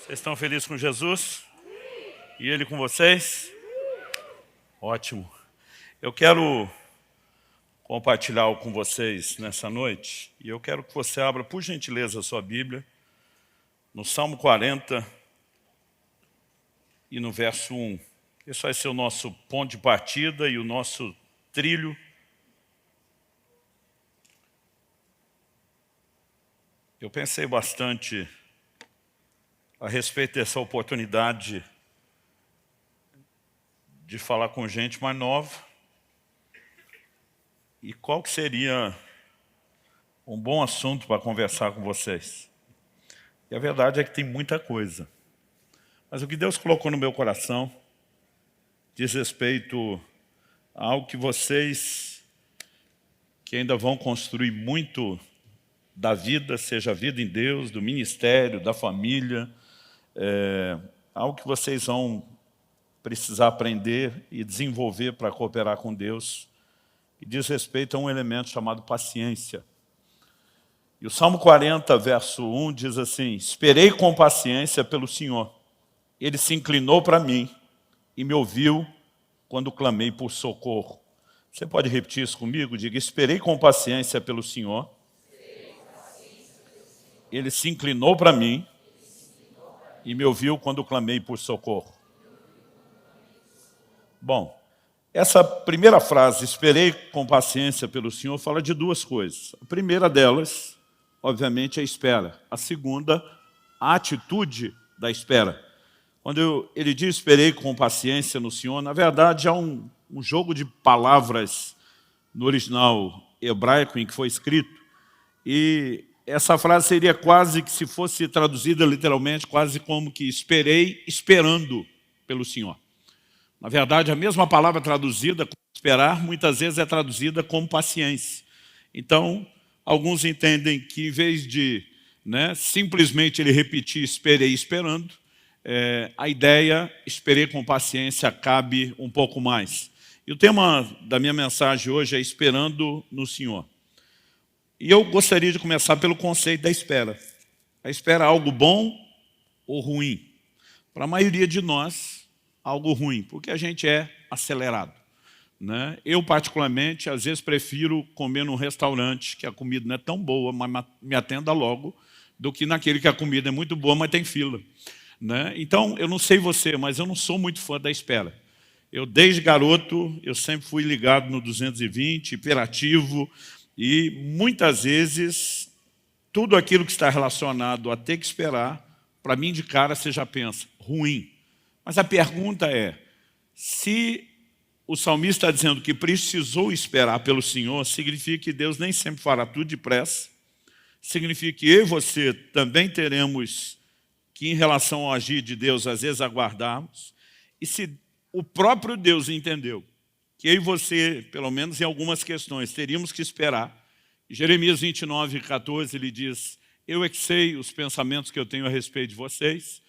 Vocês estão felizes com Jesus? E Ele com vocês? Ótimo. Eu quero compartilhar algo com vocês nessa noite. E eu quero que você abra, por gentileza, a sua Bíblia, no Salmo 40 e no verso 1. Esse vai ser o nosso ponto de partida e o nosso trilho. Eu pensei bastante a respeito dessa oportunidade de falar com gente mais nova e qual que seria um bom assunto para conversar com vocês. E a verdade é que tem muita coisa. Mas o que Deus colocou no meu coração diz respeito a algo que vocês, que ainda vão construir muito da vida, seja a vida em Deus, do ministério, da família, algo que vocês vão precisar aprender e desenvolver para cooperar com Deus, e diz respeito a um elemento chamado paciência. E o Salmo 40, verso 1 diz assim: esperei com paciência pelo Senhor, Ele se inclinou para mim e me ouviu quando clamei por socorro. Você pode repetir isso comigo? Diga: esperei com paciência pelo Senhor, Ele se inclinou para mim e me ouviu quando clamei por socorro. Bom, essa primeira frase, esperei com paciência pelo Senhor, fala de duas coisas. A primeira delas, obviamente, é a espera. A segunda, a atitude da espera. Quando ele diz esperei com paciência no Senhor, na verdade há um jogo de palavras no original hebraico em que foi escrito, e essa frase seria quase que, se fosse traduzida literalmente, quase como que esperei esperando pelo Senhor. Na verdade, a mesma palavra traduzida como esperar, muitas vezes é traduzida como paciência. Então, alguns entendem que em vez de simplesmente ele repetir esperei esperando, a ideia esperei com paciência cabe um pouco mais. E o tema da minha mensagem hoje é esperando no Senhor. E eu gostaria de começar pelo conceito da espera. A espera é algo bom ou ruim? Para a maioria de nós, algo ruim, porque a gente é acelerado. Eu, particularmente, às vezes prefiro comer num restaurante que a comida não é tão boa, mas me atenda logo, do que naquele que a comida é muito boa, mas tem fila. Então, eu não sei você, mas eu não sou muito fã da espera. Eu, desde garoto, eu sempre fui ligado no 220, hiperativo, e muitas vezes, tudo aquilo que está relacionado a ter que esperar, para mim de cara você já pensa, ruim. Mas a pergunta é, se o salmista está dizendo que precisou esperar pelo Senhor, significa que Deus nem sempre fará tudo depressa, significa que eu e você também teremos que, em relação ao agir de Deus, às vezes aguardarmos, e se o próprio Deus entendeu que eu e você, pelo menos em algumas questões, teríamos que esperar. Jeremias 29, 14, ele diz, eu é que sei os pensamentos que eu tenho a respeito de vocês.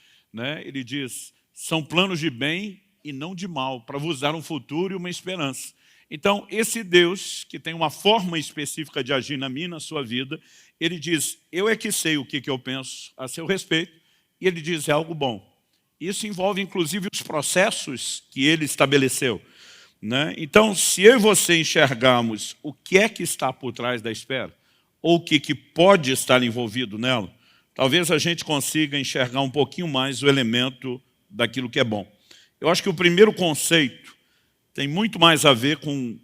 Ele diz, são planos de bem e não de mal, para vos dar um futuro e uma esperança. Então, esse Deus, que tem uma forma específica de agir na minha e na sua vida, ele diz, eu é que sei o que eu penso a seu respeito, e ele diz, é algo bom. Isso envolve, inclusive, os processos que ele estabeleceu. Então, se eu e você enxergarmos o que é que está por trás da espera, ou o que pode estar envolvido nela, talvez a gente consiga enxergar um pouquinho mais o elemento daquilo que é bom. Eu acho que o primeiro conceito tem muito mais a ver com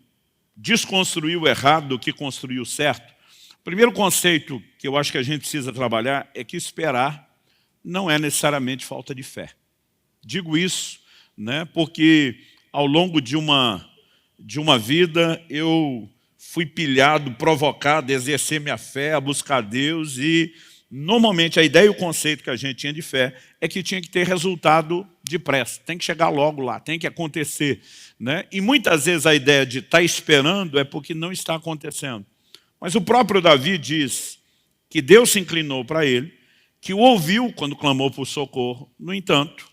desconstruir o errado do que construir o certo. O primeiro conceito que eu acho que a gente precisa trabalhar é que esperar não é necessariamente falta de fé. Digo isso porque ao longo de uma vida eu fui pilhado, provocado a exercer minha fé, a buscar Deus, e normalmente a ideia e o conceito que a gente tinha de fé é que tinha que ter resultado depressa, tem que chegar logo lá, tem que acontecer. E muitas vezes a ideia de estar esperando é porque não está acontecendo. Mas o próprio Davi diz que Deus se inclinou para ele, que o ouviu quando clamou por socorro, no entanto,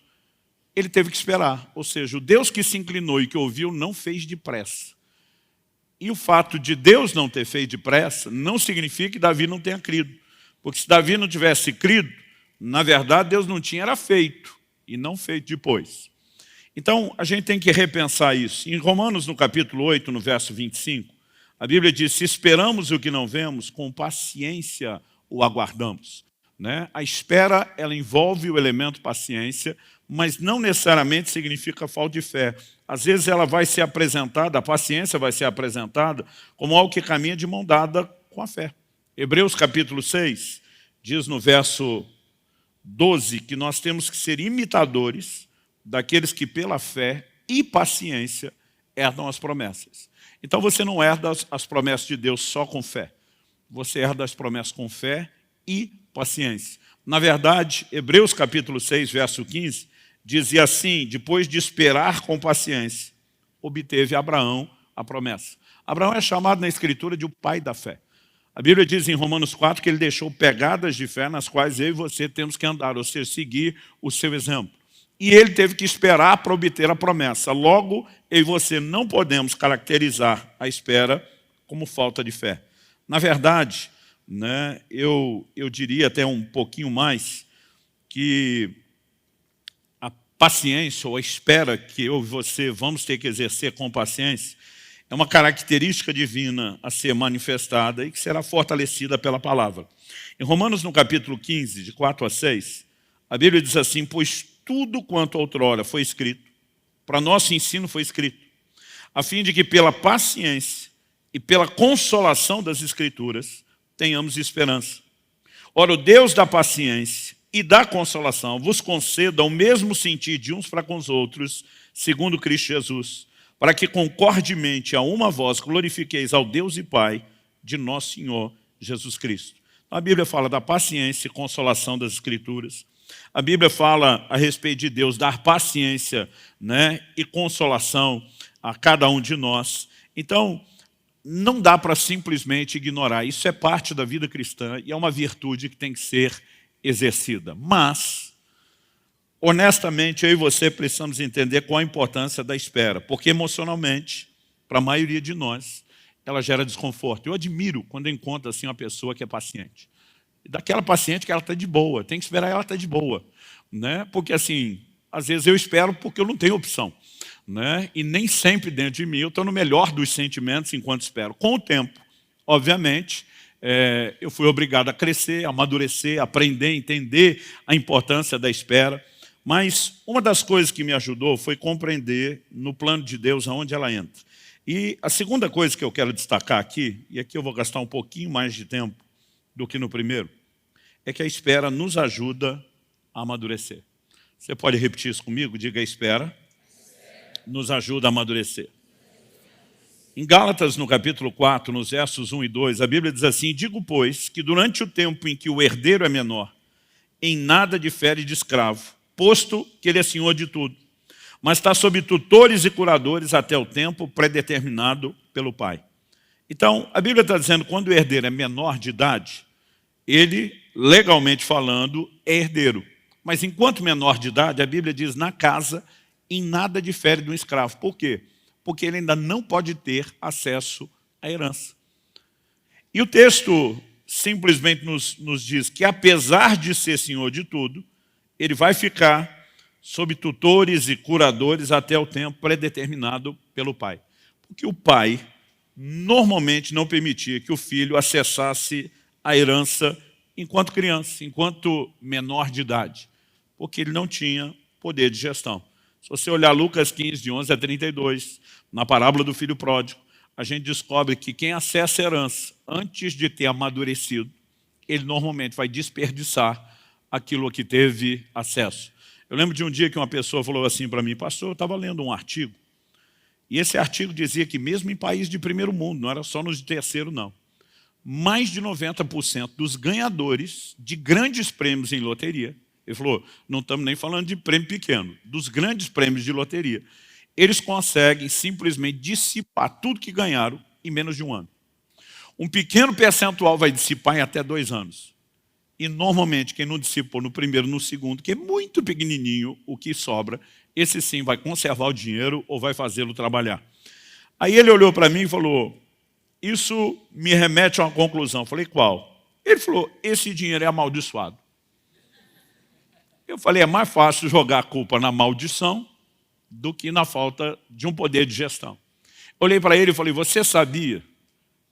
ele teve que esperar. Ou seja, o Deus que se inclinou e que ouviu não fez depressa. E o fato de Deus não ter feito depressa não significa que Davi não tenha crido. Porque se Davi não tivesse crido, Na verdade, Deus não tinha, era feito, e não feito depois. Então, a gente tem que repensar isso. Em Romanos, no capítulo 8, no verso 25, a Bíblia diz, se esperamos o que não vemos, com paciência o aguardamos. Né? A espera, ela envolve o elemento paciência, mas não necessariamente significa falta de fé. Às vezes ela vai ser apresentada, a paciência vai ser apresentada como algo que caminha de mão dada com a fé. Hebreus capítulo 6 diz no verso 12 que nós temos que ser imitadores daqueles que pela fé e paciência herdam as promessas. Então você não herda as promessas de Deus só com fé. Você herda as promessas com fé e paciência. Na verdade, Hebreus capítulo 6, verso 15, dizia assim, depois de esperar com paciência, obteve Abraão a promessa. Abraão é chamado na Escritura de o pai da fé. A Bíblia diz em Romanos 4 que ele deixou pegadas de fé nas quais eu e você temos que andar, ou seja, seguir o seu exemplo. E ele teve que esperar para obter a promessa. Logo, eu e você não podemos caracterizar a espera como falta de fé. Na verdade, né, eu diria até um pouquinho mais que a paciência ou a espera que eu e você vamos ter que exercer com paciência é uma característica divina a ser manifestada e que será fortalecida pela palavra. Em Romanos, no capítulo 15, de 4 a 6, a Bíblia diz assim, pois tudo quanto outrora foi escrito, para nosso ensino foi escrito, a fim de que pela paciência e pela consolação das Escrituras tenhamos esperança. Ora, o Deus da paciência e da consolação vos conceda o mesmo sentir de uns para com os outros, segundo Cristo Jesus, para que concordemente a uma voz glorifiqueis ao Deus e Pai de nosso Senhor Jesus Cristo. A Bíblia fala da paciência e consolação das Escrituras. A Bíblia fala a respeito de Deus dar paciência, né, e consolação a cada um de nós. Então, não dá para simplesmente ignorar. Isso é parte da vida cristã e é uma virtude que tem que ser exercida. Mas, honestamente, eu e você precisamos entender qual a importância da espera, porque emocionalmente, para a maioria de nós, ela gera desconforto. Eu admiro quando eu encontro assim, uma pessoa que é paciente. Daquela paciente que ela está de boa, tem que esperar ela estar de boa. Né? Porque assim, às vezes eu espero porque eu não tenho opção. Né? E nem sempre dentro de mim eu estou no melhor dos sentimentos enquanto espero. Com o tempo, obviamente, eu fui obrigado a crescer, a amadurecer, a aprender, a entender a importância da espera. Mas uma das coisas que me ajudou foi compreender no plano de Deus aonde ela entra. E a segunda coisa que eu quero destacar aqui, e aqui eu vou gastar um pouquinho mais de tempo do que no primeiro, é que a espera nos ajuda a amadurecer. Você pode repetir isso comigo? Diga, a espera nos ajuda a amadurecer. Em Gálatas, no capítulo 4, nos versos 1 e 2, a Bíblia diz assim, digo, pois, que durante o tempo em que o herdeiro é menor, em nada difere de escravo, posto que ele é senhor de tudo, mas está sob tutores e curadores até o tempo predeterminado pelo Pai. Então, a Bíblia está dizendo que quando o herdeiro é menor de idade, ele, legalmente falando, é herdeiro. Mas enquanto menor de idade, a Bíblia diz, na casa, em nada difere de um escravo. Por quê? Porque ele ainda não pode ter acesso à herança. E o texto simplesmente nos diz que, apesar de ser senhor de tudo, ele vai ficar sob tutores e curadores até o tempo predeterminado pelo pai. Porque o pai normalmente não permitia que o filho acessasse a herança enquanto criança, enquanto menor de idade, porque ele não tinha poder de gestão. Se você olhar Lucas 15, de 11 a 32, na parábola do filho pródigo, a gente descobre que quem acessa a herança antes de ter amadurecido, ele normalmente vai desperdiçar aquilo a que teve acesso. Eu lembro de um dia que uma pessoa falou assim para mim, pastor, eu estava lendo um artigo, e esse artigo dizia que mesmo em países de primeiro mundo, não era só nos de terceiro, não, mais de 90% dos ganhadores de grandes prêmios em loteria, ele falou, não estamos nem falando de prêmio pequeno, dos grandes prêmios de loteria, eles conseguem simplesmente dissipar tudo que ganharam em menos de um ano. Um pequeno percentual vai dissipar em até 2 anos. E normalmente quem não dissipou no primeiro, no segundo, que é muito pequenininho o que sobra, esse sim vai conservar o dinheiro ou vai fazê-lo trabalhar. Aí ele olhou para mim e falou, isso me remete a uma conclusão. Eu falei, qual? Ele falou, esse dinheiro é amaldiçoado. Eu falei, é mais fácil jogar a culpa na maldição do que na falta de um poder de gestão. Olhei para ele e falei, você sabia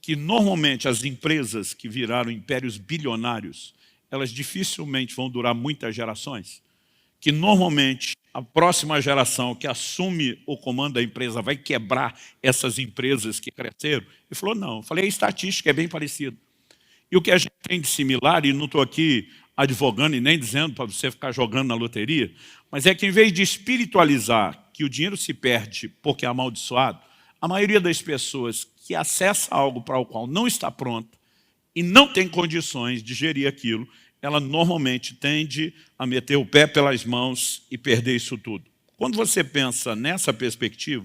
que normalmente as empresas que viraram impérios bilionários, elas dificilmente vão durar muitas gerações? Que normalmente a próxima geração que assume o comando da empresa vai quebrar essas empresas que cresceram? Ele falou, não. Eu falei, a estatística é bem parecida. E o que a gente tem de similar, e não estou aqui advogando e nem dizendo para você ficar jogando na loteria, mas é que em vez de espiritualizar que o dinheiro se perde porque é amaldiçoado, a maioria das pessoas que acessa algo para o qual não está pronta e não tem condições de gerir aquilo, ela normalmente tende a meter o pé pelas mãos e perder isso tudo. Quando você pensa nessa perspectiva,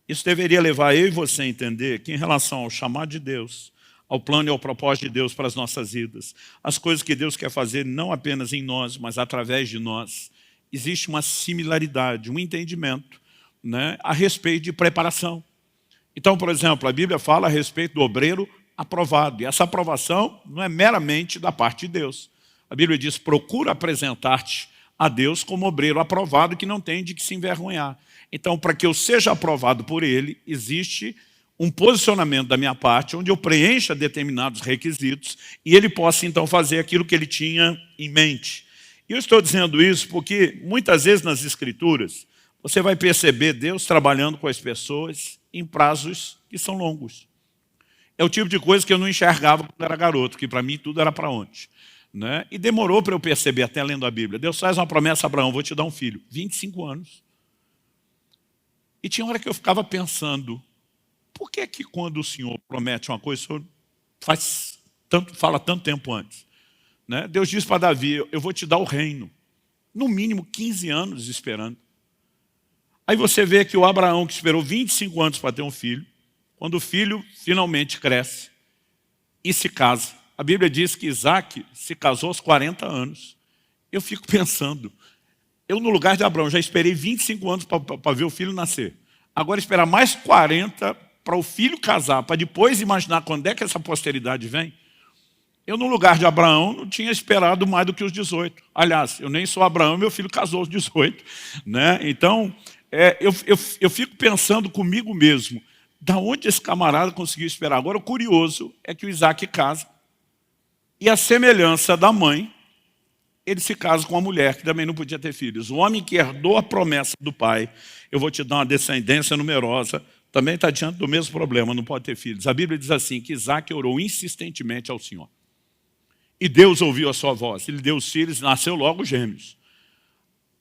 isso deveria levar eu e você a entender que em relação ao chamado de Deus, ao plano e ao propósito de Deus para as nossas vidas, as coisas que Deus quer fazer não apenas em nós, mas através de nós, existe uma similaridade, um entendimento, né, a respeito de preparação. Então, por exemplo, a Bíblia fala a respeito do obreiro aprovado, e essa aprovação não é meramente da parte de Deus. A Bíblia diz, procura apresentar-te a Deus como obreiro aprovado que não tem de que se envergonhar. Então, para que eu seja aprovado por Ele, existe um posicionamento da minha parte, onde eu preencha determinados requisitos e Ele possa então fazer aquilo que Ele tinha em mente. E eu estou dizendo isso porque muitas vezes nas Escrituras, você vai perceber Deus trabalhando com as pessoas em prazos que são longos. É o tipo de coisa que eu não enxergava quando era garoto, que para mim tudo era para ontem. Né? E demorou para eu perceber, até lendo a Bíblia. Deus faz uma promessa a Abraão, vou te dar um filho. 25 anos. E tinha hora que eu ficava pensando, por que que quando o Senhor promete uma coisa, o Senhor fala tanto tempo antes? Né? Deus diz para Davi, eu vou te dar o reino. No mínimo 15 anos esperando. Aí você vê que o Abraão, que esperou 25 anos para ter um filho, quando o filho finalmente cresce e se casa. A Bíblia diz que Isaac se casou aos 40 anos. Eu fico pensando, eu no lugar de Abraão já esperei 25 anos para ver o filho nascer. Agora esperar mais 40 para o filho casar, para depois imaginar quando é que essa posteridade vem. Eu no lugar de Abraão não tinha esperado mais do que os 18. Aliás, eu nem sou Abraão, meu filho casou aos 18. Né? Então, eu fico pensando comigo mesmo, da onde esse camarada conseguiu esperar? Agora, o curioso é que o Isaac casa, e a semelhança da mãe, ele se casa com uma mulher que também não podia ter filhos. O homem que herdou a promessa do pai, eu vou te dar uma descendência numerosa, também está diante do mesmo problema, não pode ter filhos. A Bíblia diz assim, que Isaac orou insistentemente ao Senhor. E Deus ouviu a sua voz, ele deu os filhos, nasceu logo gêmeos.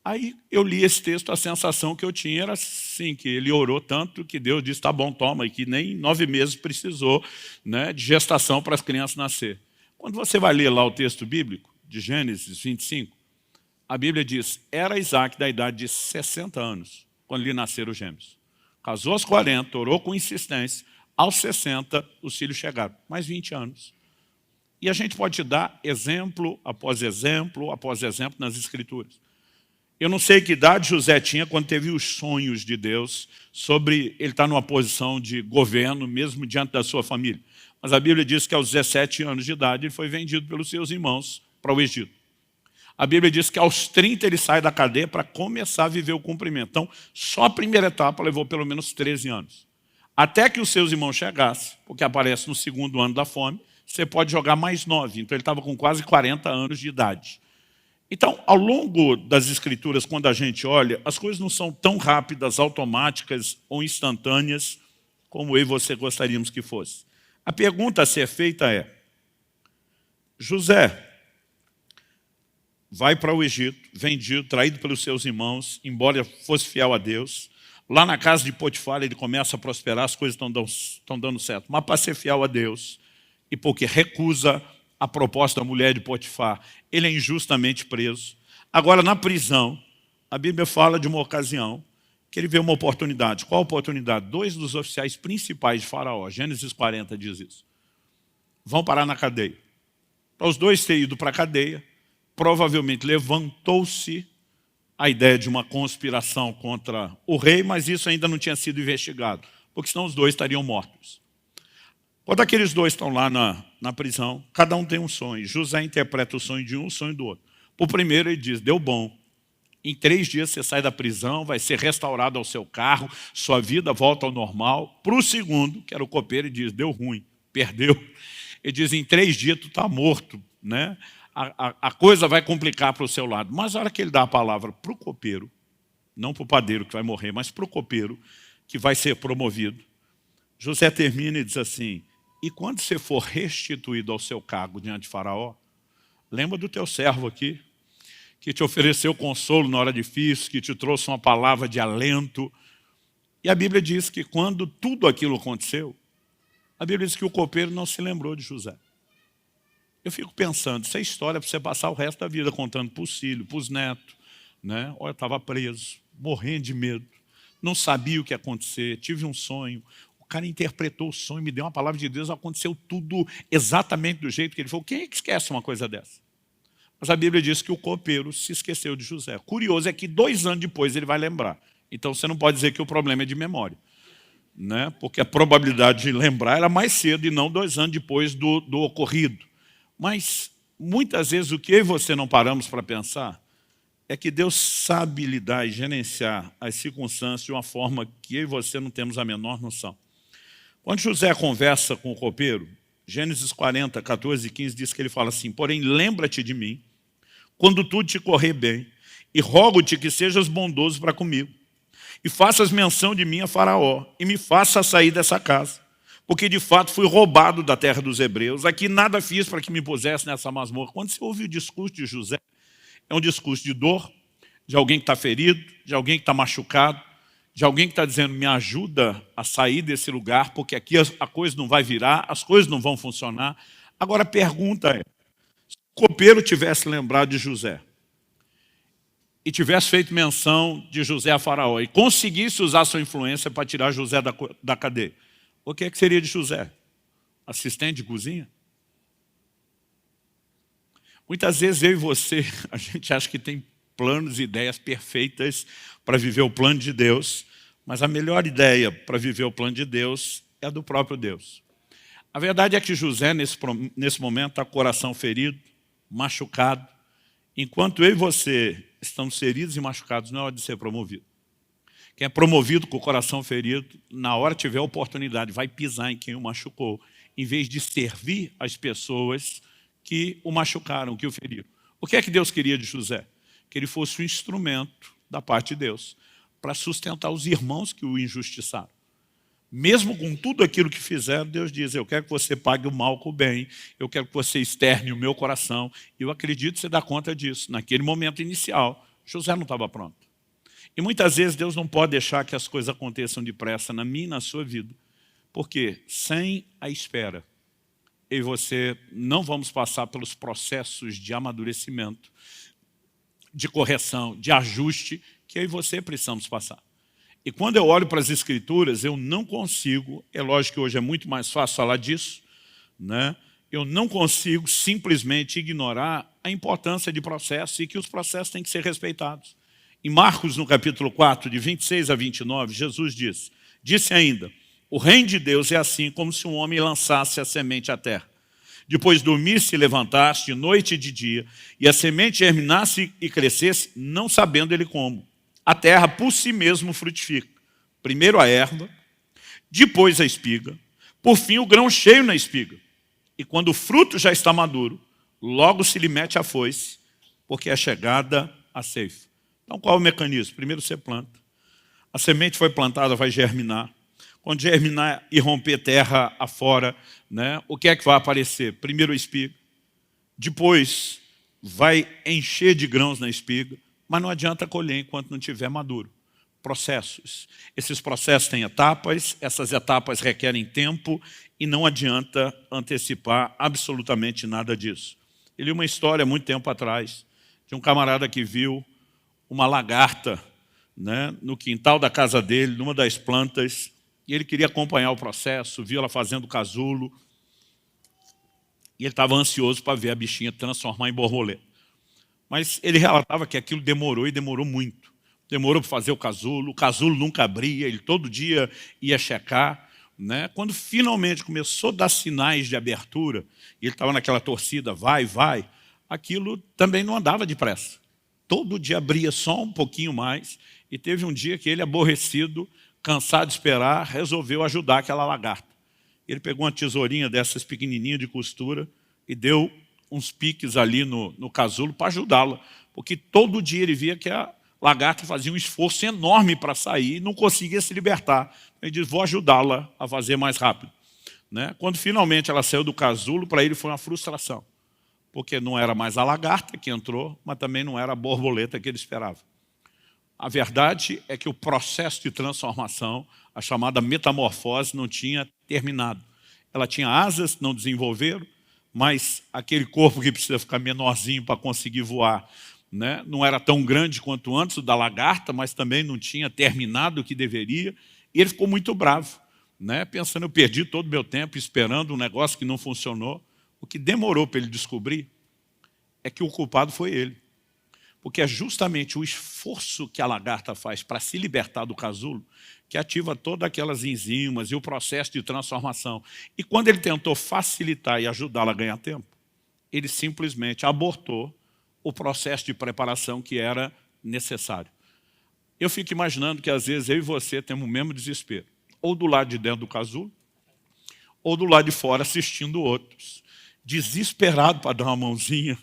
Aí eu li esse texto, a sensação que eu tinha era assim, que ele orou tanto que Deus disse, tá bom, toma, e que nem 9 meses precisou, né, de gestação para as crianças nascer. Quando você vai ler lá o texto bíblico, de Gênesis 25, a Bíblia diz, era Isaac da idade de 60 anos, quando lhe nasceram os gêmeos. Casou aos 40, orou com insistência, aos 60 os filhos chegaram, mais 20 anos. E a gente pode te dar exemplo após exemplo nas Escrituras. Eu não sei que idade José tinha quando teve os sonhos de Deus sobre ele estar numa posição de governo, mesmo diante da sua família. Mas a Bíblia diz que aos 17 anos de idade ele foi vendido pelos seus irmãos para o Egito. A Bíblia diz que aos 30 ele sai da cadeia para começar a viver o cumprimento. Então, só a primeira etapa levou pelo menos 13 anos. Até que os seus irmãos chegassem, porque aparece no segundo ano da fome, você pode jogar mais 9. Então ele estava com quase 40 anos de idade. Então, ao longo das Escrituras, quando a gente olha, as coisas não são tão rápidas, automáticas ou instantâneas como eu e você gostaríamos que fosse. A pergunta a ser feita é, José vai para o Egito, vendido, traído pelos seus irmãos, embora fosse fiel a Deus. Lá na casa de Potifar ele começa a prosperar, as coisas estão dando certo. Mas para ser fiel a Deus, e porque recusa a proposta da mulher de Potifar, ele é injustamente preso. Agora, na prisão, a Bíblia fala de uma ocasião que ele vê uma oportunidade. Qual oportunidade? 2 dos oficiais principais de Faraó, Gênesis 40 diz isso, vão parar na cadeia. Para os dois terem ido para a cadeia, provavelmente levantou-se a ideia de uma conspiração contra o rei, mas isso ainda não tinha sido investigado, porque senão os dois estariam mortos. Quando aqueles dois estão lá na prisão, cada um tem um sonho. José interpreta o sonho de um, o sonho do outro. Para o primeiro ele diz, deu bom. Em 3 dias você sai da prisão, vai ser restaurado ao seu carro, sua vida volta ao normal. Para o segundo, que era o copeiro, ele diz, deu ruim, perdeu. Ele diz, em 3 dias tu está morto, né? A coisa vai complicar para o seu lado. Mas a hora que ele dá a palavra para o copeiro, não para o padeiro que vai morrer, mas para o copeiro que vai ser promovido, José termina e diz assim, e quando você for restituído ao seu cargo diante de Faraó, lembra do teu servo aqui, que te ofereceu consolo na hora difícil, que te trouxe uma palavra de alento. E a Bíblia diz que quando tudo aquilo aconteceu, a Bíblia diz que o copeiro não se lembrou de José. Eu fico pensando, isso é história para você passar o resto da vida contando para os filhos, para os netos. Né? Olha, eu estava preso, morrendo de medo, não sabia o que ia acontecer, tive um sonho. O cara interpretou o sonho, me deu uma palavra de Deus, aconteceu tudo exatamente do jeito que ele falou. Quem é que esquece uma coisa dessa? Mas a Bíblia diz que o copeiro se esqueceu de José. Curioso é que 2 anos depois ele vai lembrar. Então você não pode dizer que o problema é de memória. Né? Porque a probabilidade de lembrar era mais cedo e não 2 anos depois do ocorrido. Mas muitas vezes o que eu e você não paramos para pensar é que Deus sabe lidar e gerenciar as circunstâncias de uma forma que eu e você não temos a menor noção. Quando José conversa com o copeiro, Gênesis 40, 14 e 15 diz que ele fala assim, porém lembra-te de mim, quando tudo te correr bem, e rogo-te que sejas bondoso para comigo, e faças menção de mim a Faraó, e me faça sair dessa casa, porque de fato fui roubado da terra dos hebreus, aqui nada fiz para que me pusesse nessa masmorra. Quando você ouve o discurso de José, é um discurso de dor, de alguém que está ferido, de alguém que está machucado, de alguém que está dizendo, me ajuda a sair desse lugar, porque aqui a coisa não vai virar, as coisas não vão funcionar. Agora a pergunta é, se o copeiro tivesse lembrado de José, e tivesse feito menção de José a Faraó, e conseguisse usar sua influência para tirar José da cadeia, o que é que seria de José? Assistente de cozinha? Muitas vezes eu e você, a gente acha que tem planos e ideias perfeitas para viver o plano de Deus, mas a melhor ideia para viver o plano de Deus é a do próprio Deus. A verdade é que José, nesse momento, está com o coração ferido, machucado. Enquanto eu e você estamos feridos e machucados, não é hora de ser promovido. Quem é promovido com o coração ferido, na hora que tiver a oportunidade, vai pisar em quem o machucou, em vez de servir as pessoas que o machucaram, que o feriram. O que é que Deus queria de José? Que ele fosse um instrumento da parte de Deus para sustentar os irmãos que o injustiçaram. Mesmo com tudo aquilo que fizeram, Deus diz, eu quero que você pague o mal com o bem, eu quero que você externe o meu coração. Eu acredito que você dá conta disso. Naquele momento inicial, José não estava pronto. E muitas vezes Deus não pode deixar que as coisas aconteçam depressa na minha e na sua vida. Porque sem a espera, eu e você não vamos passar pelos processos de amadurecimento, de correção, de ajuste, que eu e você precisamos passar. E quando eu olho para as Escrituras, eu não consigo, é lógico que hoje é muito mais fácil falar disso, né? Eu não consigo simplesmente ignorar a importância de processos e que os processos têm que ser respeitados. Em Marcos, no capítulo 4, de 26 a 29, Jesus disse ainda, o reino de Deus é assim como se um homem lançasse a semente à terra. Depois dormisse e levantasse de noite e de dia, e a semente germinasse e crescesse, não sabendo ele como. A terra por si mesmo frutifica. Primeiro a erva, depois a espiga, por fim o grão cheio na espiga. E quando o fruto já está maduro, logo se lhe mete a foice, porque é chegada a ceifa. Então qual é o mecanismo? Primeiro você planta. A semente foi plantada, vai germinar. Quando germinar e romper terra afora, né, o que é que vai aparecer? Primeiro a espiga, depois vai encher de grãos na espiga, mas não adianta colher enquanto não estiver maduro. Processos. Esses processos têm etapas, essas etapas requerem tempo e não adianta antecipar absolutamente nada disso. Eu li uma história muito tempo atrás de um camarada que viu uma lagarta, né, no quintal da casa dele, numa das plantas, e ele queria acompanhar o processo, viu ela fazendo casulo, e ele estava ansioso para ver a bichinha transformar em borboleta. Mas ele relatava que aquilo demorou e demorou muito. Demorou para fazer o casulo nunca abria, ele todo dia ia checar. Né? Quando finalmente começou a dar sinais de abertura, e ele estava naquela torcida, vai, vai, aquilo também não andava depressa. Todo dia abria só um pouquinho mais, e teve um dia que ele, aborrecido, cansado de esperar, resolveu ajudar aquela lagarta. Ele pegou uma tesourinha dessas pequenininhas de costura e deu uns piques ali no casulo para ajudá-la, porque todo dia ele via que a lagarta fazia um esforço enorme para sair e não conseguia se libertar. Ele disse, vou ajudá-la a fazer mais rápido. Né? Quando finalmente ela saiu do casulo, para ele foi uma frustração, porque não era mais a lagarta que entrou, mas também não era a borboleta que ele esperava. A verdade é que o processo de transformação, a chamada metamorfose, não tinha terminado. Ela tinha asas, não desenvolveram, mas aquele corpo que precisa ficar menorzinho para conseguir voar, né, não era tão grande quanto antes o da lagarta, mas também não tinha terminado o que deveria, e ele ficou muito bravo, né, pensando, eu perdi todo o meu tempo esperando um negócio que não funcionou. O que demorou para ele descobrir é que o culpado foi ele. Porque é justamente o esforço que a lagarta faz para se libertar do casulo que ativa todas aquelas enzimas e o processo de transformação. E quando ele tentou facilitar e ajudá-la a ganhar tempo, ele simplesmente abortou o processo de preparação que era necessário. Eu fico imaginando que às vezes eu e você temos o mesmo desespero, ou do lado de dentro do casulo, ou do lado de fora assistindo outros, desesperado para dar uma mãozinha,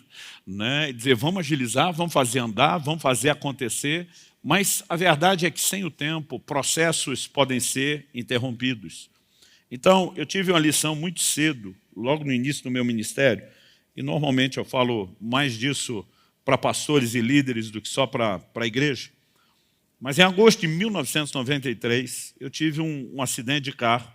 né, e dizer, vamos agilizar, vamos fazer andar, vamos fazer acontecer, mas a verdade é que sem o tempo, processos podem ser interrompidos. Então, eu tive uma lição muito cedo, logo no início do meu ministério, e normalmente eu falo mais disso para pastores e líderes do que só para a igreja, mas em agosto de 1993, eu tive um acidente de carro,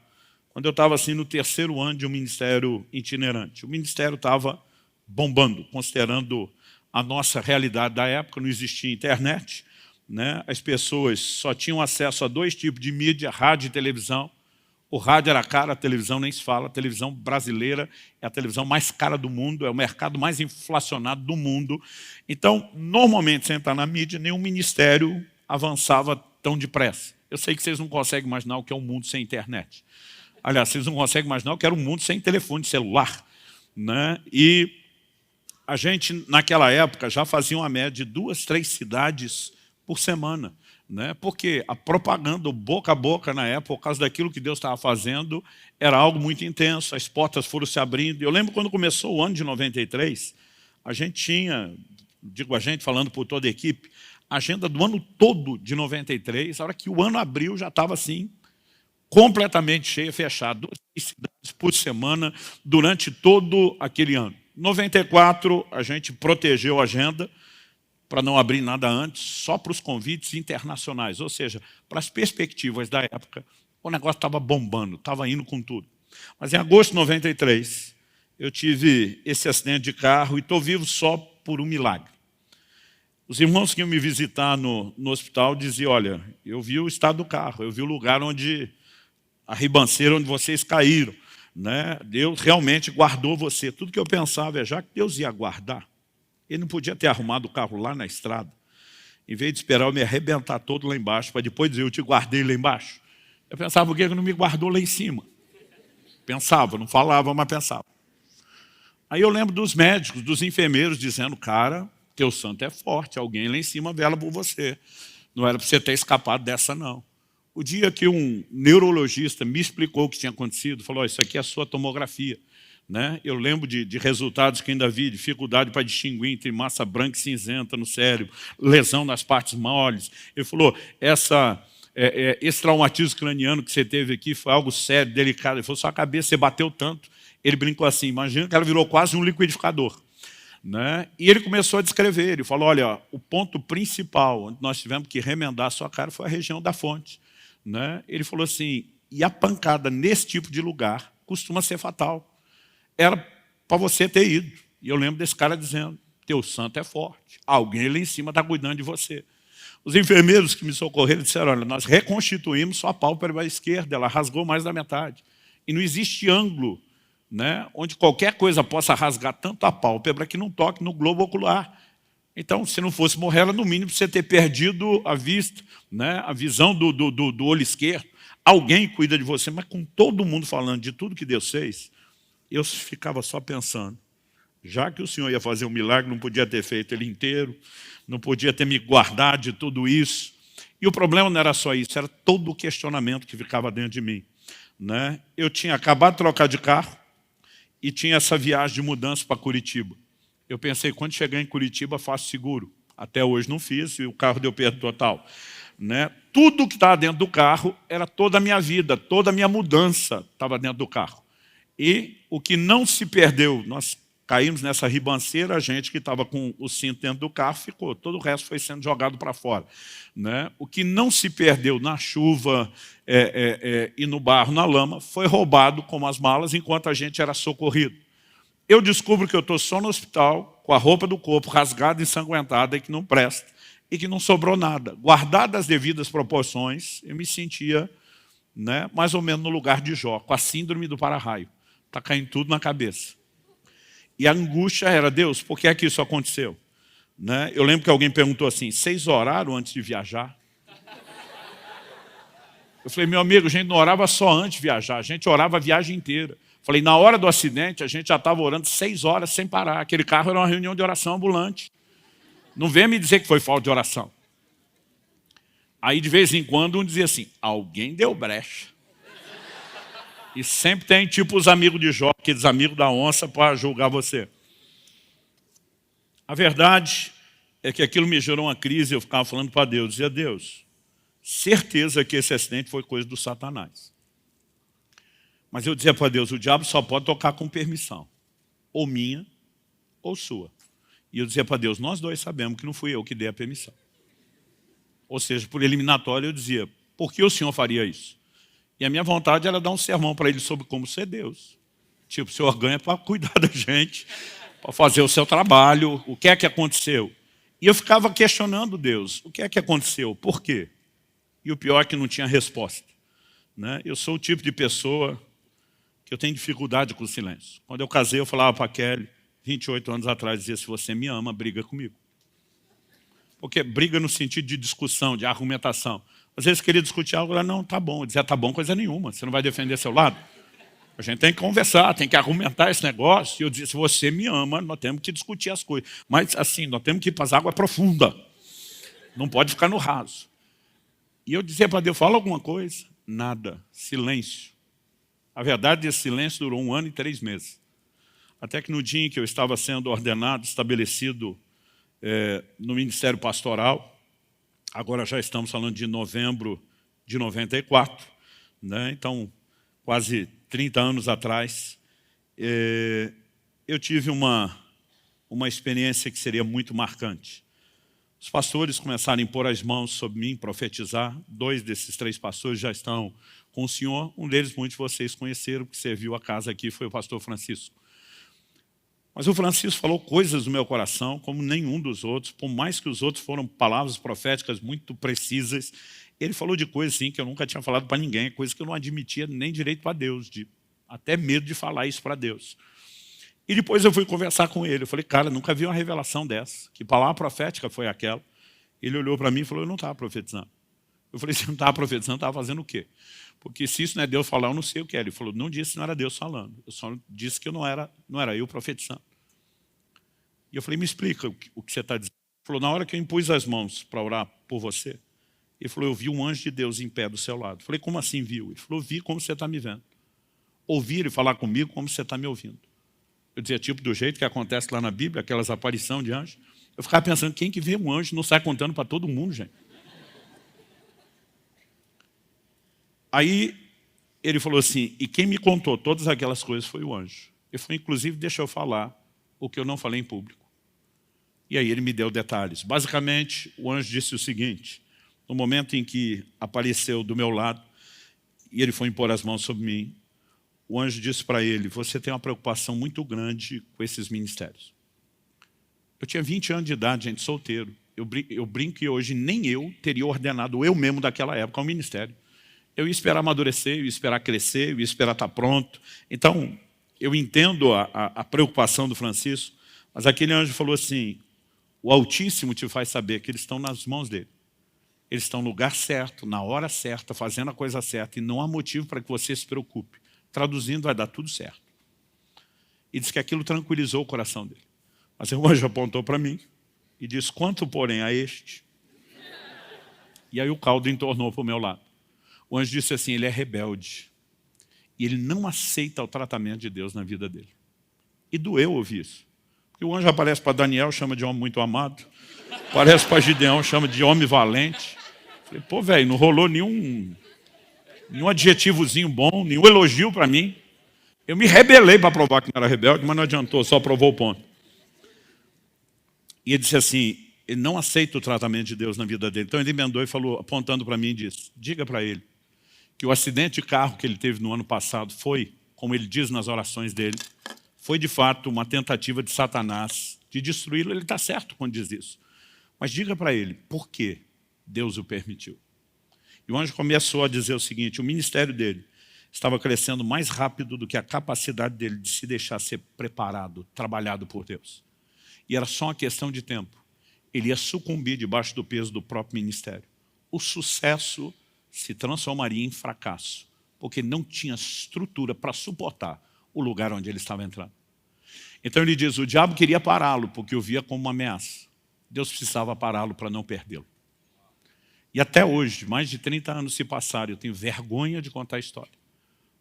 quando eu estava assim, no terceiro ano de um ministério itinerante. O ministério estava bombando, considerando a nossa realidade da época, não existia internet, né? As pessoas só tinham acesso a dois tipos de mídia, rádio e televisão. O rádio era caro, a televisão nem se fala. A televisão brasileira é a televisão mais cara do mundo, é o mercado mais inflacionado do mundo. Então, normalmente, sem entrar na mídia, nenhum ministério avançava tão depressa. Eu sei que vocês não conseguem imaginar o que é um mundo sem internet. Aliás, vocês não conseguem imaginar o que era um mundo sem telefone celular. Né? E a gente, naquela época, já fazia uma média de 2, 3 cidades por semana. Né? Porque a propaganda, o boca a boca na época, por causa daquilo que Deus estava fazendo, era algo muito intenso, as portas foram se abrindo. Eu lembro quando começou o ano de 93, a gente tinha, digo a gente falando por toda a equipe, a agenda do ano todo de 93, a hora que o ano abriu já estava assim, completamente cheia, fechada, 2 cidades por semana durante todo aquele ano. Em 94, a gente protegeu a agenda para não abrir nada antes, só para os convites internacionais, ou seja, para as perspectivas da época, o negócio estava bombando, estava indo com tudo. Mas em agosto de 93, eu tive esse acidente de carro e estou vivo só por um milagre. Os irmãos que iam me visitar no hospital diziam, olha, eu vi o estado do carro, eu vi o lugar onde a ribanceira onde vocês caíram. Né? Deus realmente guardou você. Tudo que eu pensava é, já que Deus ia guardar, Ele não podia ter arrumado o carro lá na estrada, em vez de esperar eu me arrebentar todo lá embaixo, para depois dizer, eu te guardei lá embaixo. Eu pensava, por que ele não me guardou lá em cima? Pensava, não falava, mas pensava. Aí eu lembro dos médicos, dos enfermeiros, dizendo, cara, teu santo é forte, alguém lá em cima vela por você. Não era para você ter escapado dessa, não. O dia que um neurologista me explicou o que tinha acontecido, falou, isso aqui é a sua tomografia. Né? Eu lembro de resultados que ainda vi, dificuldade para distinguir entre massa branca e cinzenta no cérebro, lesão nas partes moles. Ele falou, esse traumatismo craniano que você teve aqui foi algo sério, delicado. Ele falou, sua cabeça, você bateu tanto. Ele brincou assim, imagina que ela virou quase um liquidificador. Né? E ele começou a descrever, ele falou, olha, o ponto principal onde nós tivemos que remendar a sua cara foi a região da fonte. Né? Ele falou assim, e a pancada nesse tipo de lugar costuma ser fatal. Era para você ter ido. E eu lembro desse cara dizendo, teu santo é forte, alguém lá em cima está cuidando de você. Os enfermeiros que me socorreram disseram, olha, nós reconstituímos sua pálpebra esquerda, ela rasgou mais da metade. E não existe ângulo, né, onde qualquer coisa possa rasgar tanto a pálpebra que não toque no globo ocular. Então, se não fosse morrer, era no mínimo você ter perdido a vista, né, a visão do olho esquerdo. Alguém cuida de você, mas com todo mundo falando de tudo que Deus fez, eu ficava só pensando, Já que o Senhor ia fazer um milagre, não podia ter feito ele inteiro, não podia ter me guardado de tudo isso. E o problema não era só isso, era todo o questionamento que ficava dentro de mim, né? Eu tinha acabado de trocar de carro e tinha essa viagem de mudança para Curitiba. Eu pensei, quando chegar em Curitiba, faço seguro. Até hoje não fiz e o carro deu perda total, né? Tudo que estava dentro do carro era toda a minha vida, toda a minha mudança estava dentro do carro. E o que não se perdeu, nós caímos nessa ribanceira, a gente que estava com o cinto dentro do carro ficou, todo o resto foi sendo jogado para fora, né? O que não se perdeu na chuva e no barro, na lama, foi roubado como as malas enquanto a gente era socorrido. Eu descubro que eu estou só no hospital, com a roupa do corpo rasgada, ensanguentada e que não presta, e que não sobrou nada. Guardadas as devidas proporções, eu me sentia, né, mais ou menos no lugar de Jó, com a síndrome do para-raio. Está caindo tudo na cabeça. E a angústia era, Deus, por que é que isso aconteceu? Né? Eu lembro que alguém perguntou assim, vocês oraram antes de viajar? Eu falei, meu amigo, a gente não orava só antes de viajar, a gente orava a viagem inteira. Falei, na hora do acidente, a gente já estava orando 6 horas sem parar. Aquele carro era uma reunião de oração ambulante. Não venha me dizer que foi falta de oração. Aí, de vez em quando, um dizia assim, alguém deu brecha. E sempre tem tipo os amigos de Jó, aqueles amigos da onça para julgar você. A verdade é que aquilo me gerou uma crise, eu ficava falando para Deus, dizia, Deus, certeza que esse acidente foi coisa do Satanás. Mas eu dizia para Deus, o diabo só pode tocar com permissão, ou minha, ou sua. E eu dizia para Deus, nós dois sabemos que não fui eu que dei a permissão. Ou seja, por eliminatório eu dizia, por que o Senhor faria isso? E a minha vontade era dar um sermão para ele sobre como ser Deus. Tipo, o Senhor ganha para cuidar da gente, para fazer o seu trabalho, o que é que aconteceu? E eu ficava questionando Deus, o que é que aconteceu? Por quê? E o pior é que não tinha resposta, né? Eu sou o tipo de pessoa que eu tenho dificuldade com o silêncio. Quando eu casei, eu falava para a Kelly, 28 anos atrás, dizia, se você me ama, briga comigo. Porque briga no sentido de discussão, de argumentação. Às vezes queria discutir algo, ela não, tá bom. Eu dizia, tá bom, coisa nenhuma, você não vai defender seu lado? A gente tem que conversar, tem que argumentar esse negócio. E eu dizia, se você me ama, nós temos que discutir as coisas. Mas assim, nós temos que ir para as águas profundas. Não pode ficar no raso. E eu dizia para Deus, fala alguma coisa. Nada, silêncio. A verdade, esse silêncio durou 1 ano e 3 meses. Até que no dia em que eu estava sendo ordenado, estabelecido no Ministério Pastoral, agora já estamos falando de novembro de 94, né? Então, quase 30 anos atrás, eu tive uma experiência que seria muito marcante. Os pastores começaram a impor as mãos sobre mim, profetizar. 2 desses 3 pastores já estão com o Senhor. Um deles, muitos de vocês conheceram, que serviu a casa aqui, foi o pastor Francisco. Mas o Francisco falou coisas do meu coração, como nenhum dos outros, por mais que os outros foram palavras proféticas muito precisas, ele falou de coisas assim, que eu nunca tinha falado para ninguém, coisas que eu não admitia nem direito para Deus, até medo de falar isso para Deus. E depois eu fui conversar com ele, eu falei, cara, nunca vi uma revelação dessa, que palavra profética foi aquela? Ele olhou para mim e falou, eu não estava profetizando. Eu falei, você não estava profetizando, estava fazendo o quê? Porque se isso não é Deus falar, eu não sei o que é. Ele falou, não disse que não era Deus falando. Eu só disse que não era eu profetizando. E eu falei, me explica o que você está dizendo. Ele falou, na hora que eu impus as mãos para orar por você, ele falou, eu vi um anjo de Deus em pé do seu lado. Eu falei, como assim viu? Ele falou, vi como você está me vendo. Ouvir e falar comigo como você está me ouvindo. Eu dizia, tipo do jeito que acontece lá na Bíblia, aquelas aparições de anjos. Eu ficava pensando, quem que vê um anjo não sai contando para todo mundo, gente? Aí ele falou assim, e quem me contou todas aquelas coisas foi o anjo. Ele falou, inclusive, deixa eu falar o que eu não falei em público. E aí ele me deu detalhes. Basicamente, o anjo disse o seguinte, no momento em que apareceu do meu lado, e ele foi impor as mãos sobre mim, o anjo disse para ele, você tem uma preocupação muito grande com esses ministérios. Eu tinha 20 anos de idade, gente, solteiro. Eu brinco que hoje nem eu teria ordenado eu mesmo daquela época ao ministério. Eu ia esperar amadurecer, eu ia esperar crescer, eu ia esperar estar pronto. Então, eu entendo a preocupação do Francisco, mas aquele anjo falou assim, o Altíssimo te faz saber que eles estão nas mãos dele. Eles estão no lugar certo, na hora certa, fazendo a coisa certa, e não há motivo para que você se preocupe. Traduzindo, vai dar tudo certo. E disse que aquilo tranquilizou o coração dele. Mas o anjo apontou para mim e disse, quanto, porém, a este? E aí o caldo entornou para o meu lado. O anjo disse assim, ele é rebelde. E ele não aceita o tratamento de Deus na vida dele. E doeu ouvir isso. Porque o anjo aparece para Daniel, chama de homem muito amado. Aparece para Gideão, chama de homem valente. Falei, pô, velho, não rolou nenhum adjetivozinho bom, nenhum elogio para mim. Eu me rebelei para provar que não era rebelde, mas não adiantou, só provou o ponto. E ele disse assim, ele não aceita o tratamento de Deus na vida dele. Então ele emendou e falou, apontando para mim e disse, diga para ele que o acidente de carro que ele teve no ano passado foi, como ele diz nas orações dele, foi de fato uma tentativa de Satanás de destruí-lo. Ele está certo quando diz isso. Mas diga para ele, por que Deus o permitiu? E o anjo começou a dizer o seguinte, o ministério dele estava crescendo mais rápido do que a capacidade dele de se deixar ser preparado, trabalhado por Deus. E era só uma questão de tempo. Ele ia sucumbir debaixo do peso do próprio ministério. O sucesso se transformaria em fracasso, porque não tinha estrutura para suportar o lugar onde ele estava entrando. Então ele diz, o diabo queria pará-lo, porque o via como uma ameaça. Deus precisava pará-lo para não perdê-lo. E até hoje, mais de 30 anos se passaram, eu tenho vergonha de contar a história.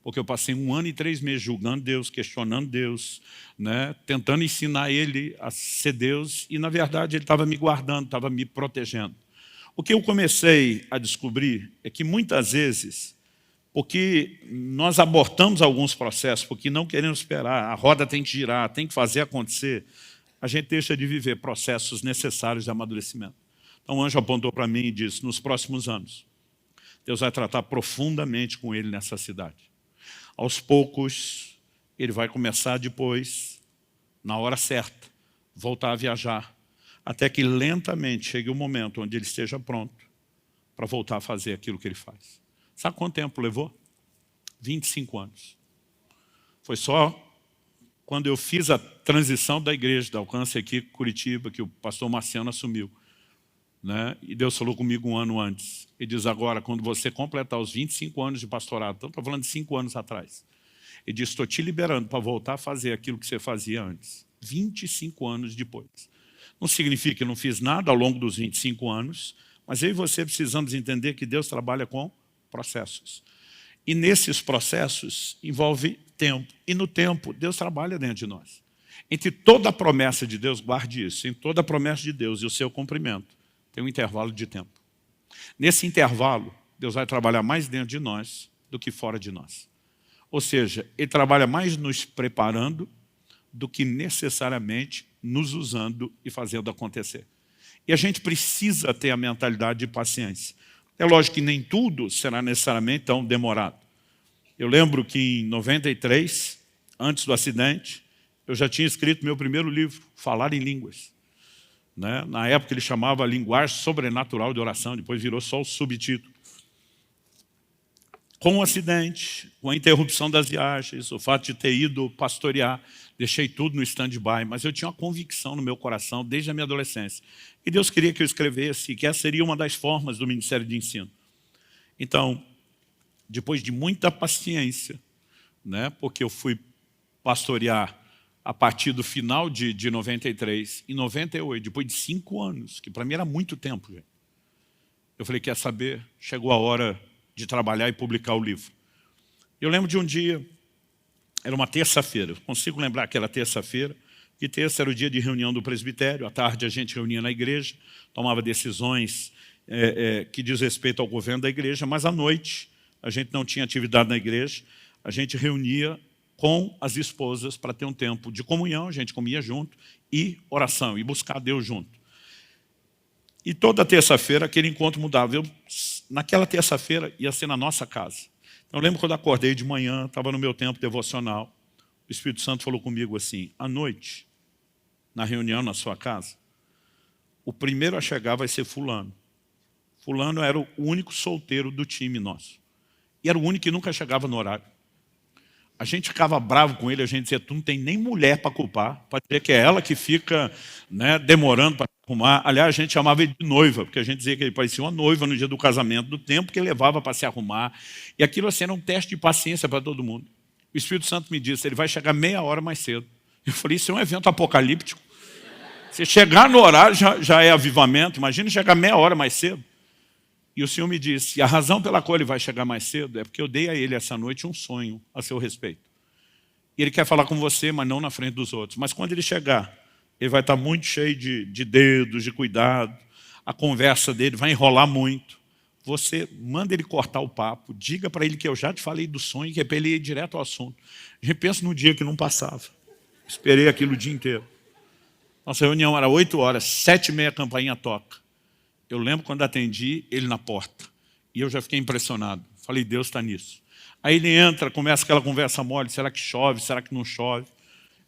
Porque eu passei 1 ano e 3 meses julgando Deus, questionando Deus, né, tentando ensinar ele a ser Deus, e na verdade ele estava me guardando, estava me protegendo. O que eu comecei a descobrir é que muitas vezes, porque nós abortamos alguns processos, porque não queremos esperar, a roda tem que girar, tem que fazer acontecer, a gente deixa de viver processos necessários de amadurecimento. Então o anjo apontou para mim e disse, nos próximos anos, Deus vai tratar profundamente com ele nessa cidade. Aos poucos, ele vai começar depois, na hora certa, voltar a viajar, até que lentamente chegue o momento onde ele esteja pronto para voltar a fazer aquilo que ele faz. Sabe quanto tempo levou? 25 anos. Foi só quando eu fiz a transição da igreja, da Alcance aqui, Curitiba, que o pastor Marciano assumiu. Né? E Deus falou comigo 1 ano antes. Ele diz agora, quando você completar os 25 anos de pastorado, então estou falando de 5 anos atrás. Ele diz, estou te liberando para voltar a fazer aquilo que você fazia antes. 25 anos depois. Não significa que eu não fiz nada ao longo dos 25 anos, mas eu e você precisamos entender que Deus trabalha com processos. E nesses processos envolve tempo. E no tempo, Deus trabalha dentro de nós. Entre toda a promessa de Deus, guarde isso, em toda a promessa de Deus e o seu cumprimento, tem um intervalo de tempo. Nesse intervalo, Deus vai trabalhar mais dentro de nós do que fora de nós. Ou seja, Ele trabalha mais nos preparando do que necessariamente nos usando e fazendo acontecer. E a gente precisa ter a mentalidade de paciência. É lógico que nem tudo será necessariamente tão demorado. Eu lembro que em 93, antes do acidente, eu já tinha escrito meu primeiro livro, Falar em Línguas. Né? Na época ele chamava Linguagem Sobrenatural de Oração, depois virou só o subtítulo. Com o acidente, com a interrupção das viagens, o fato de ter ido pastorear, deixei tudo no stand-by, mas eu tinha uma convicção no meu coração desde a minha adolescência. E Deus queria que eu escrevesse, que essa seria uma das formas do Ministério de Ensino. Então, depois de muita paciência, né, porque eu fui pastorear a partir do final de 93, em 98, depois de 5 anos, que para mim era muito tempo, gente. Eu falei, quer saber? Chegou a hora de trabalhar e publicar o livro. Eu lembro de um dia, era uma terça-feira, consigo lembrar aquela terça-feira, que terça era o dia de reunião do presbitério, à tarde a gente reunia na igreja, tomava decisões que diz respeito ao governo da igreja, mas à noite a gente não tinha atividade na igreja, a gente reunia com as esposas para ter um tempo de comunhão, a gente comia junto, e oração, e buscar Deus junto. E toda terça-feira aquele encontro mudava. Naquela terça-feira ia ser na nossa casa. Então, eu lembro quando acordei de manhã, estava no meu tempo devocional, o Espírito Santo falou comigo assim, à noite, na reunião na sua casa, o primeiro a chegar vai ser fulano. Fulano era o único solteiro do time nosso. E era o único que nunca chegava no horário. A gente ficava bravo com ele, a gente dizia, tu não tem nem mulher para culpar, pode dizer que é ela que fica, né, demorando para arrumar. Aliás, a gente chamava ele de noiva, porque a gente dizia que ele parecia uma noiva no dia do casamento, do tempo que ele levava para se arrumar. E aquilo assim, era um teste de paciência para todo mundo. O Espírito Santo me disse, ele vai chegar meia hora mais cedo, Eu falei, isso é um evento apocalíptico. Se chegar no horário já é avivamento, imagina chegar meia hora mais cedo. E o Senhor me disse, a razão pela qual ele vai chegar mais cedo é porque eu dei a ele essa noite um sonho a seu respeito. E ele quer falar com você, mas não na frente dos outros. Mas quando ele chegar, ele vai estar muito cheio de dedos, de cuidado. A conversa dele vai enrolar muito. Você manda ele cortar o papo, diga para ele que eu já te falei do sonho, que é para ele ir direto ao assunto. A gente pensa num dia que não passava. Esperei aquilo o dia inteiro. Nossa reunião era 8 horas, 7h30 a campainha toca. Eu lembro quando atendi ele na porta. E eu já fiquei impressionado. Falei, Deus está nisso. Aí ele entra, começa aquela conversa mole, será que chove, será que não chove?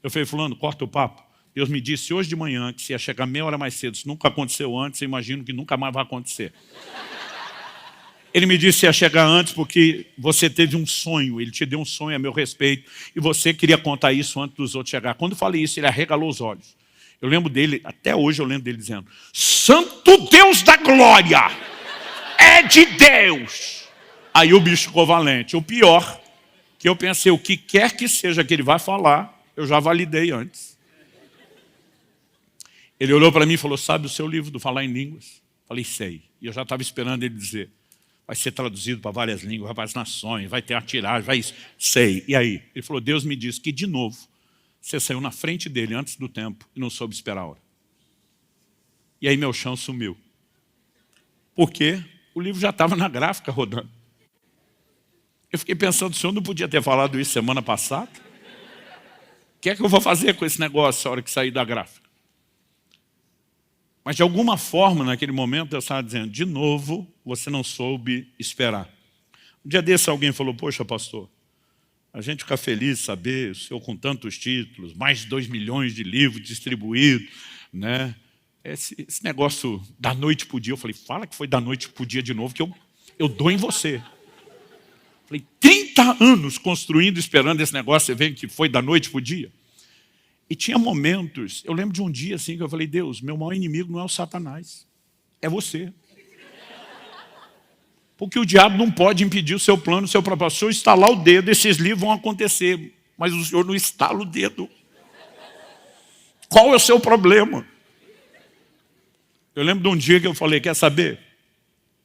Eu falei, fulano, corta o papo. Deus me disse hoje de manhã que se ia chegar meia hora mais cedo, se nunca aconteceu antes, eu imagino que nunca mais vai acontecer. Ele me disse que ia chegar antes porque você teve um sonho, ele te deu um sonho a meu respeito, e você queria contar isso antes dos outros chegar. Quando eu falei isso, ele arregalou os olhos. Eu lembro dele, até hoje eu lembro dele dizendo, Santo Deus da glória, é de Deus. Aí o bicho ficou valente. O pior, que eu pensei, o que quer que seja que ele vai falar, eu já validei antes. Ele olhou para mim e falou, sabe o seu livro do Falar em Línguas? Falei, sei. E eu já estava esperando ele dizer, vai ser traduzido para várias línguas, vai para as nações, vai ter a tiragem, vai isso. Sei. E aí? Ele falou, Deus me disse que de novo, você saiu na frente dele antes do tempo e não soube esperar a hora. E aí meu chão sumiu. Por quê? O livro já estava na gráfica rodando. Eu fiquei pensando, o senhor não podia ter falado isso semana passada? O que é que eu vou fazer com esse negócio na hora que sair da gráfica? Mas de alguma forma, naquele momento, eu estava dizendo, de novo, você não soube esperar. Um dia desse alguém falou, poxa, pastor, a gente fica feliz de saber, o senhor com tantos títulos, mais de 2 milhões de livros distribuídos, né? Esse negócio da noite para o dia, eu falei, fala que foi da noite para o dia de novo, que eu dou em você. Falei, 30 anos construindo, esperando esse negócio, você vê que foi da noite para o dia. E tinha momentos, eu lembro de um dia assim que eu falei, Deus, meu maior inimigo não é o Satanás, é você. Porque o diabo não pode impedir o seu plano, o seu propósito. Se eu estalar o dedo, esses livros vão acontecer. Mas o senhor não estala o dedo. Qual é o seu problema? Eu lembro de um dia que eu falei, quer saber?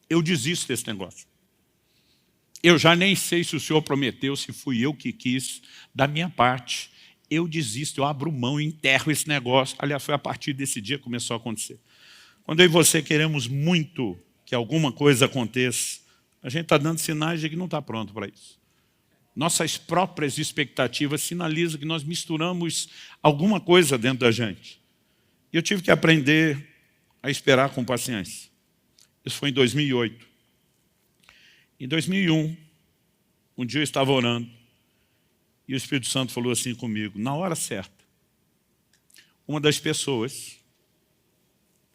Eu desisto desse negócio. Eu já nem sei se o senhor prometeu, se fui eu que quis, da minha parte. Eu desisto, eu abro mão, enterro esse negócio. Aliás, foi a partir desse dia que começou a acontecer. Quando eu e você queremos muito que alguma coisa aconteça, a gente está dando sinais de que não está pronto para isso. Nossas próprias expectativas sinalizam que nós misturamos alguma coisa dentro da gente. E eu tive que aprender a esperar com paciência. Isso foi em 2008. Em 2001, um dia eu estava orando e o Espírito Santo falou assim comigo, na hora certa, uma das pessoas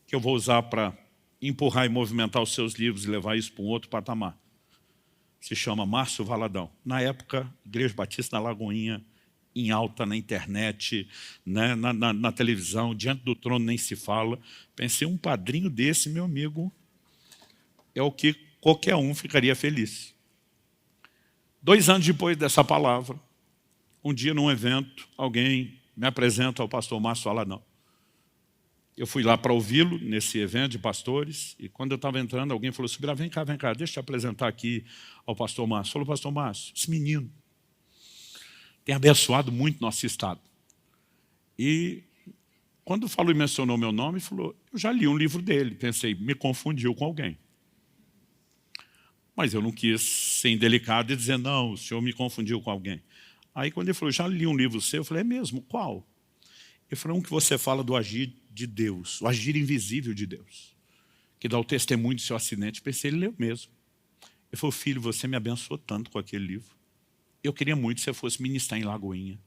que eu vou usar para empurrar e movimentar os seus livros e levar isso para um outro patamar, se chama Márcio Valadão. Na época, Igreja Batista na Lagoinha, em alta na internet, né, na televisão, diante do trono nem se fala. Pensei, um padrinho desse, meu amigo, é o que qualquer um ficaria feliz. 2 anos depois dessa palavra, um dia num evento, alguém me apresenta ao pastor Márcio Valadão. Eu fui lá para ouvi-lo nesse evento de pastores, e quando eu estava entrando, alguém falou assim, vem cá, deixa eu te apresentar aqui ao pastor Márcio. Falou, pastor Márcio, esse menino tem abençoado muito nosso estado. E quando falou e mencionou meu nome, falou, eu já li um livro dele. Pensei, me confundiu com alguém. Mas eu não quis ser indelicado e dizer, não, o senhor me confundiu com alguém. Aí quando ele falou, já li um livro seu, eu falei, é mesmo? Qual? Ele falou, um que você fala do agir de Deus, o agir invisível de Deus, que dá o testemunho do seu acidente. Pensei, ele leu mesmo. Ele falou, filho, você me abençoou tanto com aquele livro. Eu queria muito que você fosse ministrar em Lagoinha.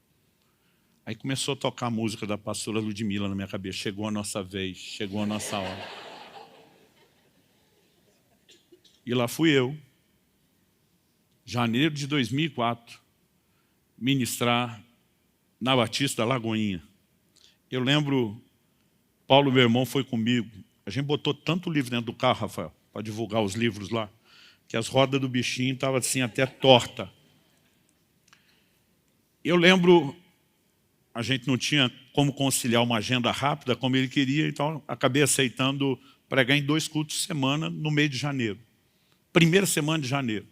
Aí começou a tocar a música da pastora Ludmila na minha cabeça. Chegou a nossa vez, chegou a nossa hora. E lá fui eu, janeiro de 2004, ministrar na Batista da Lagoinha. Eu lembro, Paulo, meu irmão, foi comigo. A gente botou tanto livro dentro do carro, Rafael, para divulgar os livros lá, que as rodas do bichinho estavam assim até torta. Eu lembro a gente não tinha como conciliar uma agenda rápida como ele queria, então acabei aceitando pregar em 2 cultos por semana no mês de janeiro. Primeira semana de janeiro.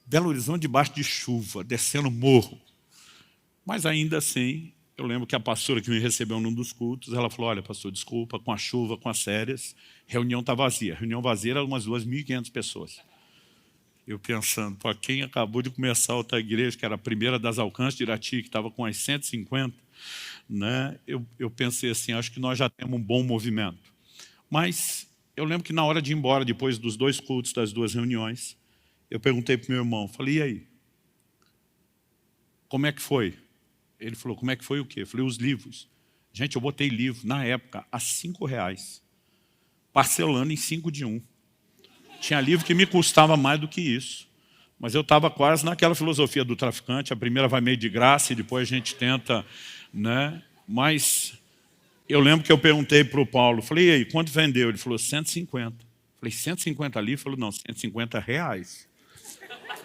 Belo Horizonte debaixo de chuva, descendo morro. Mas ainda assim, eu lembro que a pastora que me recebeu num dos cultos, ela falou, olha, pastor, desculpa, com a chuva, com as férias, reunião está vazia. Reunião vazia era umas 2.500 pessoas. Eu pensando, para quem acabou de começar outra igreja, que era a primeira das Alcances de Irati, que estava com as 150, né, eu pensei assim, acho que nós já temos um bom movimento. Mas eu lembro que na hora de ir embora, depois dos 2 cultos, das 2 reuniões, eu perguntei para o meu irmão, falei, e aí? Como é que foi? Ele falou, como é que foi o quê? Eu falei, os livros. Gente, eu botei livro, na época, a R$5, parcelando em 5 de 1. Tinha livro que me custava mais do que isso. Mas eu estava quase naquela filosofia do traficante, a primeira vai meio de graça e depois a gente tenta, né? Mas eu lembro que eu perguntei para o Paulo, falei, e aí, quanto vendeu? Ele falou, 150. Falei, 150 livros? Ele falou, não, 150 reais.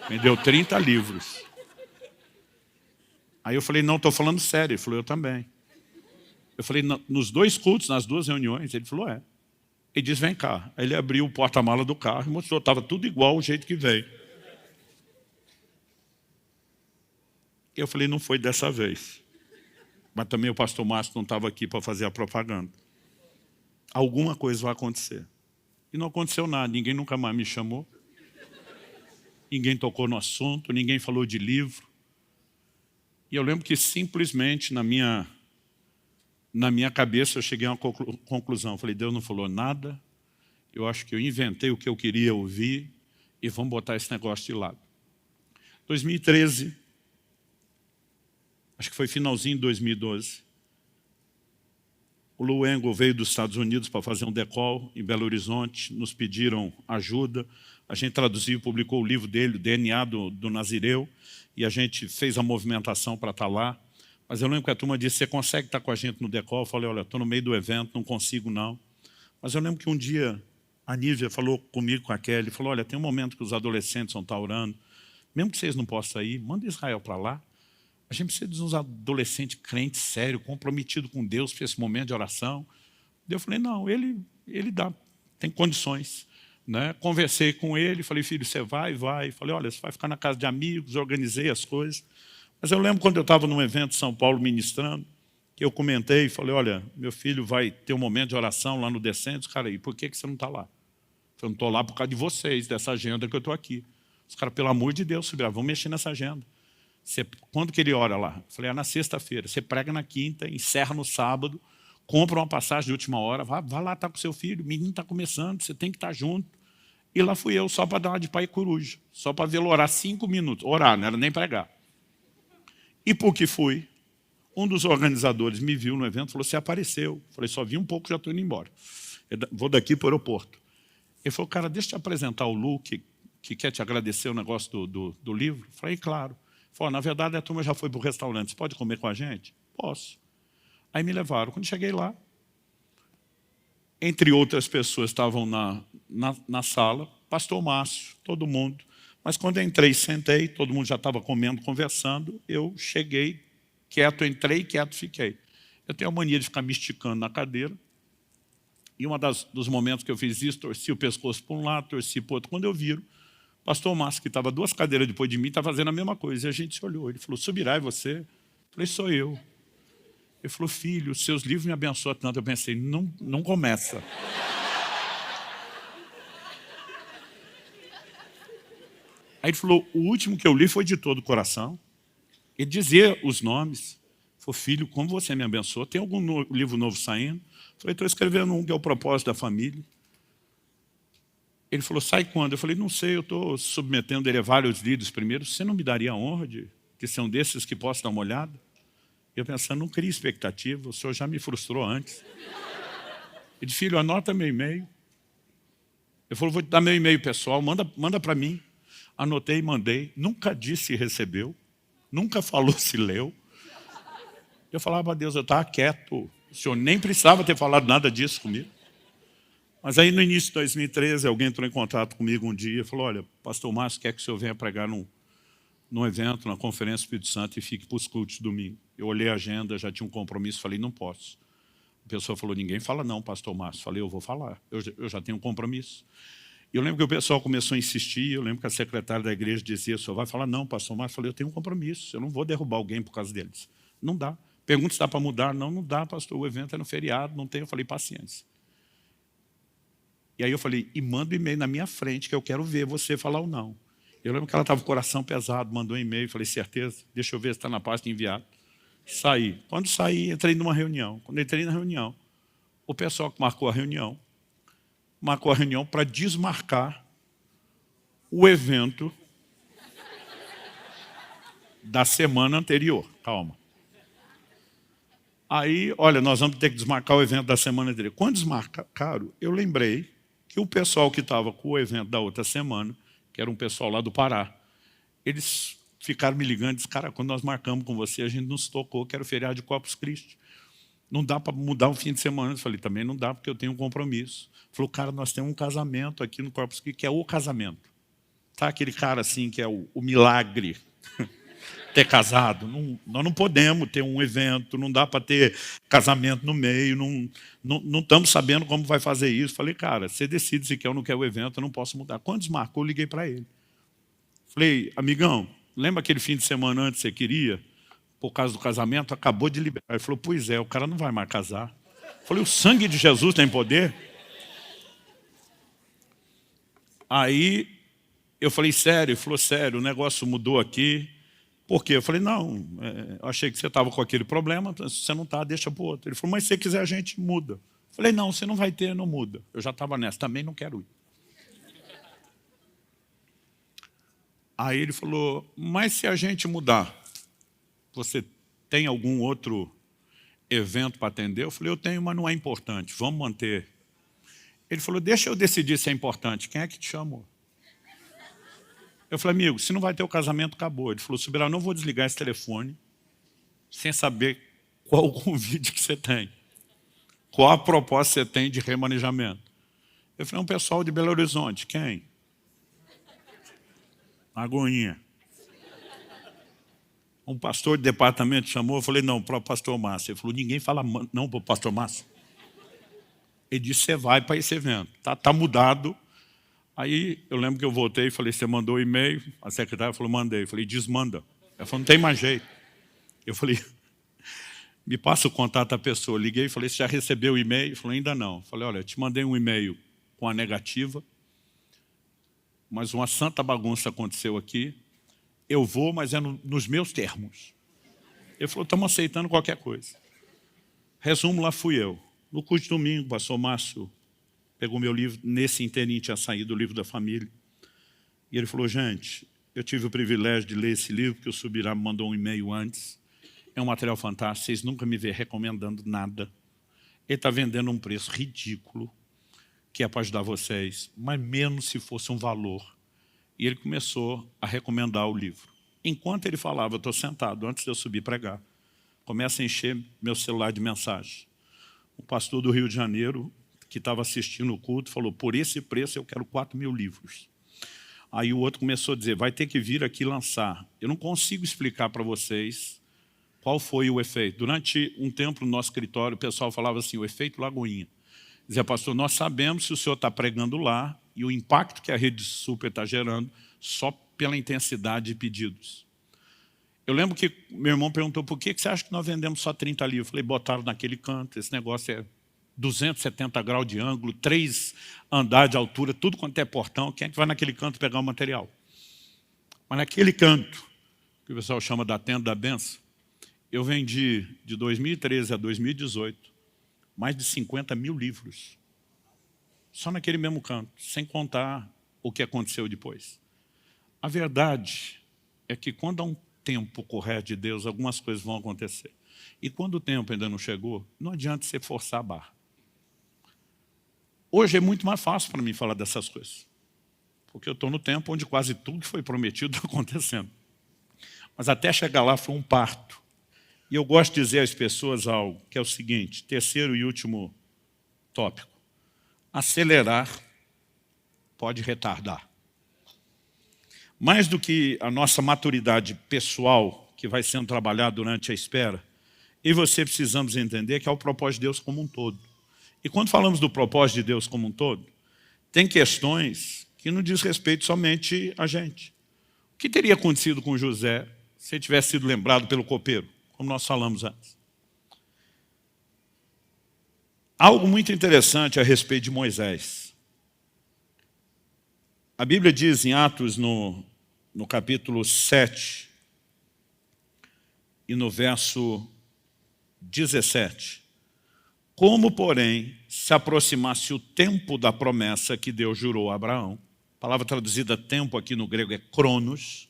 Vendeu 30 livros. Aí eu falei, não, estou falando sério. Ele falou, eu também. Eu falei, nos 2 cultos, nas 2 reuniões, ele falou, é. Ele disse, vem cá. Aí ele abriu o porta-mala do carro e mostrou, estava tudo igual ao jeito que veio. Eu falei, não foi dessa vez. Mas também o pastor Márcio não estava aqui para fazer a propaganda. Alguma coisa vai acontecer. E não aconteceu nada, ninguém nunca mais me chamou. Ninguém tocou no assunto, ninguém falou de livro. E eu lembro que simplesmente na minha cabeça eu cheguei a uma conclusão. Falei, Deus não falou nada, eu acho que eu inventei o que eu queria ouvir e vamos botar esse negócio de lado. 2013, acho que foi finalzinho de 2012, o Lou Engle veio dos Estados Unidos para fazer um decol em Belo Horizonte, nos pediram ajuda, a gente traduziu e publicou o livro dele, o DNA do Nazireu, e a gente fez a movimentação para estar lá. Mas eu lembro que a turma disse, você consegue estar com a gente no decol? Eu falei, olha, estou no meio do evento, não consigo não. Mas eu lembro que um dia a Nívia falou comigo, com a Kelly, falou, olha, tem um momento que os adolescentes vão estar orando, mesmo que vocês não possam ir, manda Israel para lá. A gente precisa de uns adolescentes crentes, sérios, comprometidos com Deus para esse momento de oração. Eu falei, não, ele dá, tem condições. Né? Conversei com ele, falei, filho, você vai? Falei, olha, você vai ficar na casa de amigos, organizei as coisas. Mas eu lembro quando eu estava num evento em São Paulo ministrando, que eu comentei, falei, olha, meu filho vai ter um momento de oração lá no Descentes. Cara, e por que você não está lá? Eu não estou lá por causa de vocês, dessa agenda que eu estou aqui. Os caras, pelo amor de Deus, vamos mexer nessa agenda. Quando que ele ora lá? Eu falei, na sexta-feira. Você prega na quinta, encerra no sábado, compra uma passagem de última hora, vai lá estar com seu filho, o menino está começando, você tem que estar junto. E lá fui eu, só para dar uma de pai coruja, só para vê-lo orar 5 minutos. Orar, não era nem pregar. E por que fui? Um dos organizadores me viu no evento e falou, você apareceu. Eu falei, só vi um pouco, já estou indo embora. Vou daqui para o aeroporto. Ele falou, cara, deixa eu te apresentar o Lu, que quer te agradecer o negócio do livro. Eu falei, claro. Ele falou, na verdade, a turma já foi para o restaurante, você pode comer com a gente? Posso. Aí me levaram. Quando cheguei lá, entre outras pessoas estavam na sala, pastor Márcio, todo mundo. Mas quando eu entrei, sentei, todo mundo já estava comendo, conversando, eu cheguei, quieto, entrei, quieto, fiquei. Eu tenho a mania de ficar me esticando na cadeira, e dos momentos que eu fiz isso, torci o pescoço para um lado, torci para o outro. Quando eu viro, o pastor Márcio, que estava 2 cadeiras depois de mim, está fazendo a mesma coisa. E a gente se olhou, ele falou, Subirá, é você? Eu falei, sou eu. Ele falou, filho, os seus livros me abençoam tanto. Eu pensei, não começa. Aí ele falou, o último que eu li foi de todo o coração. Ele dizia os nomes. Ele falou, filho, como você me abençoou? Tem algum livro novo saindo? Eu falei, estou escrevendo um que é o propósito da família. Ele falou, sai quando? Eu falei, não sei, eu estou submetendo ele a vários líderes primeiro. Você não me daria a honra de ser um desses que possa dar uma olhada? Eu pensando, não cria expectativa, o senhor já me frustrou antes. Ele disse, filho, anota meu e-mail. Eu falei, vou te dar meu e-mail pessoal, manda para mim. Anotei e mandei, nunca disse se recebeu, nunca falou se leu. Eu falava a Deus, eu estava quieto, o senhor nem precisava ter falado nada disso comigo. Mas aí no início de 2013, alguém entrou em contato comigo um dia e falou, olha, pastor Márcio quer que o senhor venha pregar num num evento, na Conferência Espírito Santo, e fique para os cultos de domingo. Eu olhei a agenda, já tinha um compromisso, falei, não posso. A pessoa falou, ninguém fala não, pastor Márcio. Falei, eu vou falar, eu já tenho um compromisso. E eu lembro que o pessoal começou a insistir, eu lembro que a secretária da igreja dizia, o senhor vai falar não, pastor Márcio. Eu falei, eu tenho um compromisso, eu não vou derrubar alguém por causa deles. Não dá. Pergunta se dá para mudar. Não, não dá, pastor, o evento é no feriado, não tem. Eu falei, paciência. E aí eu falei, e manda um e-mail na minha frente, que eu quero ver você falar ou não. Eu lembro que ela estava com o coração pesado, mandou um e-mail, falei, certeza? Deixa eu ver se está na pasta enviado. Saí. Quando saí, entrei numa reunião. Quando entrei na reunião, o pessoal que marcou a reunião para desmarcar o evento da semana anterior. Calma. Aí, olha, nós vamos ter que desmarcar o evento da semana anterior. Quando desmarcaram, eu lembrei que o pessoal que estava com o evento da outra semana, que era um pessoal lá do Pará, eles ficaram me ligando e disseram, cara, quando nós marcamos com você, a gente nos tocou que era o feriado de Corpus Christi. Não dá para mudar o fim de semana. Eu falei, também não dá, porque eu tenho um compromisso. Falou, cara, nós temos um casamento aqui no Corpus Christi, que é o casamento. Tá aquele cara assim, que é o milagre, ter casado. Nós não podemos ter um evento, não dá para ter casamento no meio, não estamos sabendo como vai fazer isso. Falei, cara, você decide se quer ou não quer o evento, eu não posso mudar. Quando desmarcou, eu liguei para ele. Falei, amigão, lembra aquele fim de semana antes que você queria? Por causa do casamento, acabou de liberar. Ele falou, pois é, o cara não vai mais casar. Falei, o sangue de Jesus tem poder? Aí eu falei, sério? Ele falou, sério, o negócio mudou aqui. Por quê? Eu falei, não, eu achei que você estava com aquele problema, se você não está, deixa para o outro. Ele falou, mas se você quiser, a gente muda. Eu falei, não, você não vai ter, não muda. Eu já estava nessa, também não quero ir. Aí ele falou, mas se a gente mudar, você tem algum outro evento para atender? Eu falei, eu tenho, mas não é importante, vamos manter. Ele falou, deixa eu decidir se é importante, quem é que te chamou? Eu falei, amigo, se não vai ter o casamento, acabou. Ele falou, Subirá, não vou desligar esse telefone sem saber qual o convite que você tem. Qual a proposta que você tem de remanejamento? Eu falei, um pessoal de Belo Horizonte. Quem? Agoinha. Um pastor de departamento chamou, eu falei, não, para o pastor Márcio. Ele falou, ninguém fala não para o pastor Márcio. Ele disse, você vai para esse evento. Tá mudado. Aí eu lembro que eu voltei e falei, você mandou e-mail? A secretária falou, mandei. Eu falei, desmanda. Ela falou, não tem mais jeito. Eu falei, me passa o contato da pessoa. Liguei e falei, você já recebeu o e-mail? Ele falou, ainda não. Eu falei, olha, eu te mandei um e-mail com a negativa, mas uma santa bagunça aconteceu aqui. Eu vou, mas é nos meus termos. Ele falou, estamos aceitando qualquer coisa. Resumo, lá fui eu. No culto de domingo, o pastor Márcio pegou meu livro, nesse inteirinho tinha saído o livro da família. E ele falou, gente, eu tive o privilégio de ler esse livro, porque o Subirá me mandou um e-mail antes. É um material fantástico, vocês nunca me verem recomendando nada. Ele está vendendo um preço ridículo, que é para ajudar vocês, mas menos se fosse um valor. E ele começou a recomendar o livro. Enquanto ele falava, eu estou sentado, antes de eu subir pregar, começa a encher meu celular de mensagem. O pastor do Rio de Janeiro, que estava assistindo o culto, falou, por esse preço eu quero 4.000 livros. Aí o outro começou a dizer, vai ter que vir aqui lançar. Eu não consigo explicar para vocês qual foi o efeito. Durante um tempo no nosso escritório, o pessoal falava assim, o efeito Lagoinha. Dizia, pastor, nós sabemos se o senhor está pregando lá e o impacto que a Rede Super está gerando só pela intensidade de pedidos. Eu lembro que meu irmão perguntou, por que você acha que nós vendemos só 30 livros? Eu falei, botaram naquele canto, esse negócio é 270 graus de ângulo, 3 andares de altura, tudo quanto é portão, quem é que vai naquele canto pegar o material? Mas naquele canto, que o pessoal chama da tenda da benção, eu vendi de 2013 a 2018 mais de 50.000 livros. Só naquele mesmo canto, sem contar o que aconteceu depois. A verdade é que quando há um tempo correto de Deus, algumas coisas vão acontecer. E quando o tempo ainda não chegou, não adianta você forçar a barra. Hoje é muito mais fácil para mim falar dessas coisas. Porque eu estou no tempo onde quase tudo que foi prometido está acontecendo. Mas até chegar lá foi um parto. E eu gosto de dizer às pessoas algo, que é o seguinte, terceiro e último tópico. Acelerar pode retardar. mais do que a nossa maturidade pessoal, que vai sendo trabalhada durante a espera, eu e você precisamos entender que é o propósito de Deus como um todo. E quando falamos do propósito de Deus como um todo, tem questões que não diz respeito somente a gente. O que teria acontecido com José se ele tivesse sido lembrado pelo copeiro, como nós falamos antes? Algo muito interessante a respeito de Moisés. A Bíblia diz em Atos, no capítulo 7, e no verso 17, como, porém, se aproximasse o tempo da promessa que Deus jurou a Abraão. A palavra traduzida tempo aqui no grego é cronos.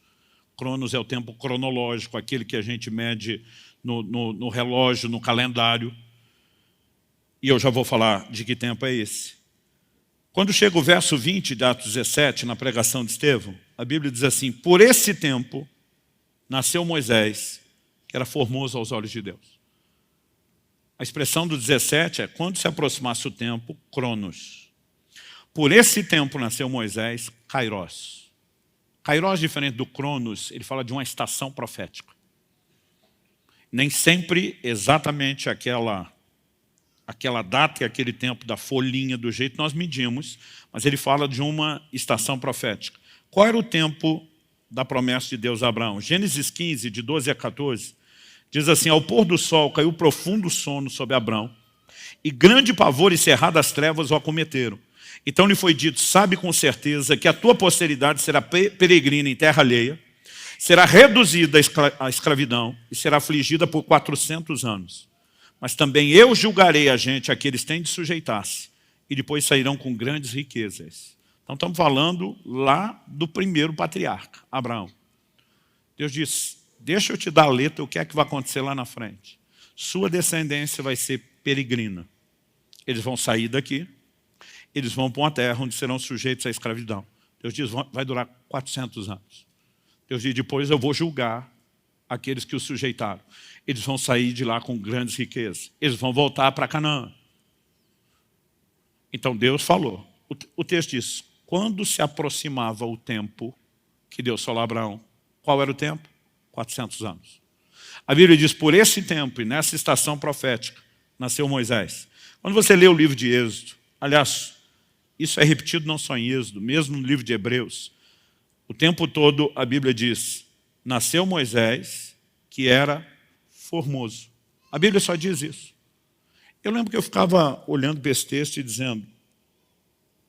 Cronos é o tempo cronológico, aquele que a gente mede no relógio, no calendário. E eu já vou falar de que tempo é esse. Quando chega o verso 20 de Atos 17, na pregação de Estevão, a Bíblia diz assim: por esse tempo nasceu Moisés, que era formoso aos olhos de Deus. A expressão do 17 é quando se aproximasse o tempo, cronos. Por esse tempo nasceu Moisés, kairos. Kairos, diferente do cronos, ele fala de uma estação profética. Nem sempre exatamente aquela data e aquele tempo da folhinha do jeito que nós medimos, mas ele fala de uma estação profética. Qual era o tempo da promessa de Deus a Abraão? Gênesis 15, de 12 a 14, diz assim: ao pôr do sol caiu profundo sono sobre Abraão, e grande pavor e cerradas trevas o acometeram. Então lhe foi dito: sabe com certeza que a tua posteridade será peregrina em terra alheia, será reduzida à escravidão e será afligida por 400 anos. Mas também eu julgarei a gente a que eles têm de sujeitar-se, e depois sairão com grandes riquezas. Então estamos falando lá do primeiro patriarca, Abraão. Deus diz: deixa eu te dar a letra, o que é que vai acontecer lá na frente. Sua descendência vai ser peregrina. Eles vão sair daqui, eles vão para uma terra onde serão sujeitos à escravidão. Deus diz: vai durar 400 anos. Deus diz: depois eu vou julgar aqueles que os sujeitaram. Eles vão sair de lá com grandes riquezas. Eles vão voltar para Canaã. Então Deus falou. O texto diz: quando se aproximava o tempo que Deus falou a Abraão, qual era o tempo? 400 anos. A Bíblia diz: por esse tempo e nessa estação profética nasceu Moisés. Quando você lê o livro de Êxodo, aliás, isso é repetido não só em Êxodo, mesmo no livro de Hebreus, o tempo todo a Bíblia diz: nasceu Moisés, que era formoso. A Bíblia só diz isso. Eu lembro que eu ficava olhando para esse texto e dizendo: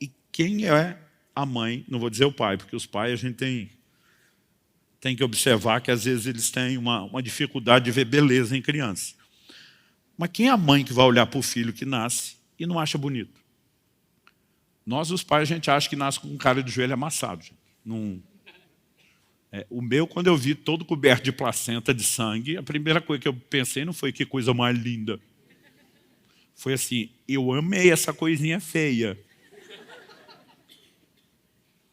e quem é a mãe? Não vou dizer o pai, porque os pais a gente tem que observar que às vezes eles têm uma dificuldade de ver beleza em criança. Mas quem é a mãe que vai olhar para o filho que nasce e não acha bonito? Nós, os pais, a gente acha que nasce com um cara de joelho amassado. Não... o meu, quando eu vi todo coberto de placenta, de sangue, a primeira coisa que eu pensei não foi que coisa mais linda. Foi assim: eu amei essa coisinha feia.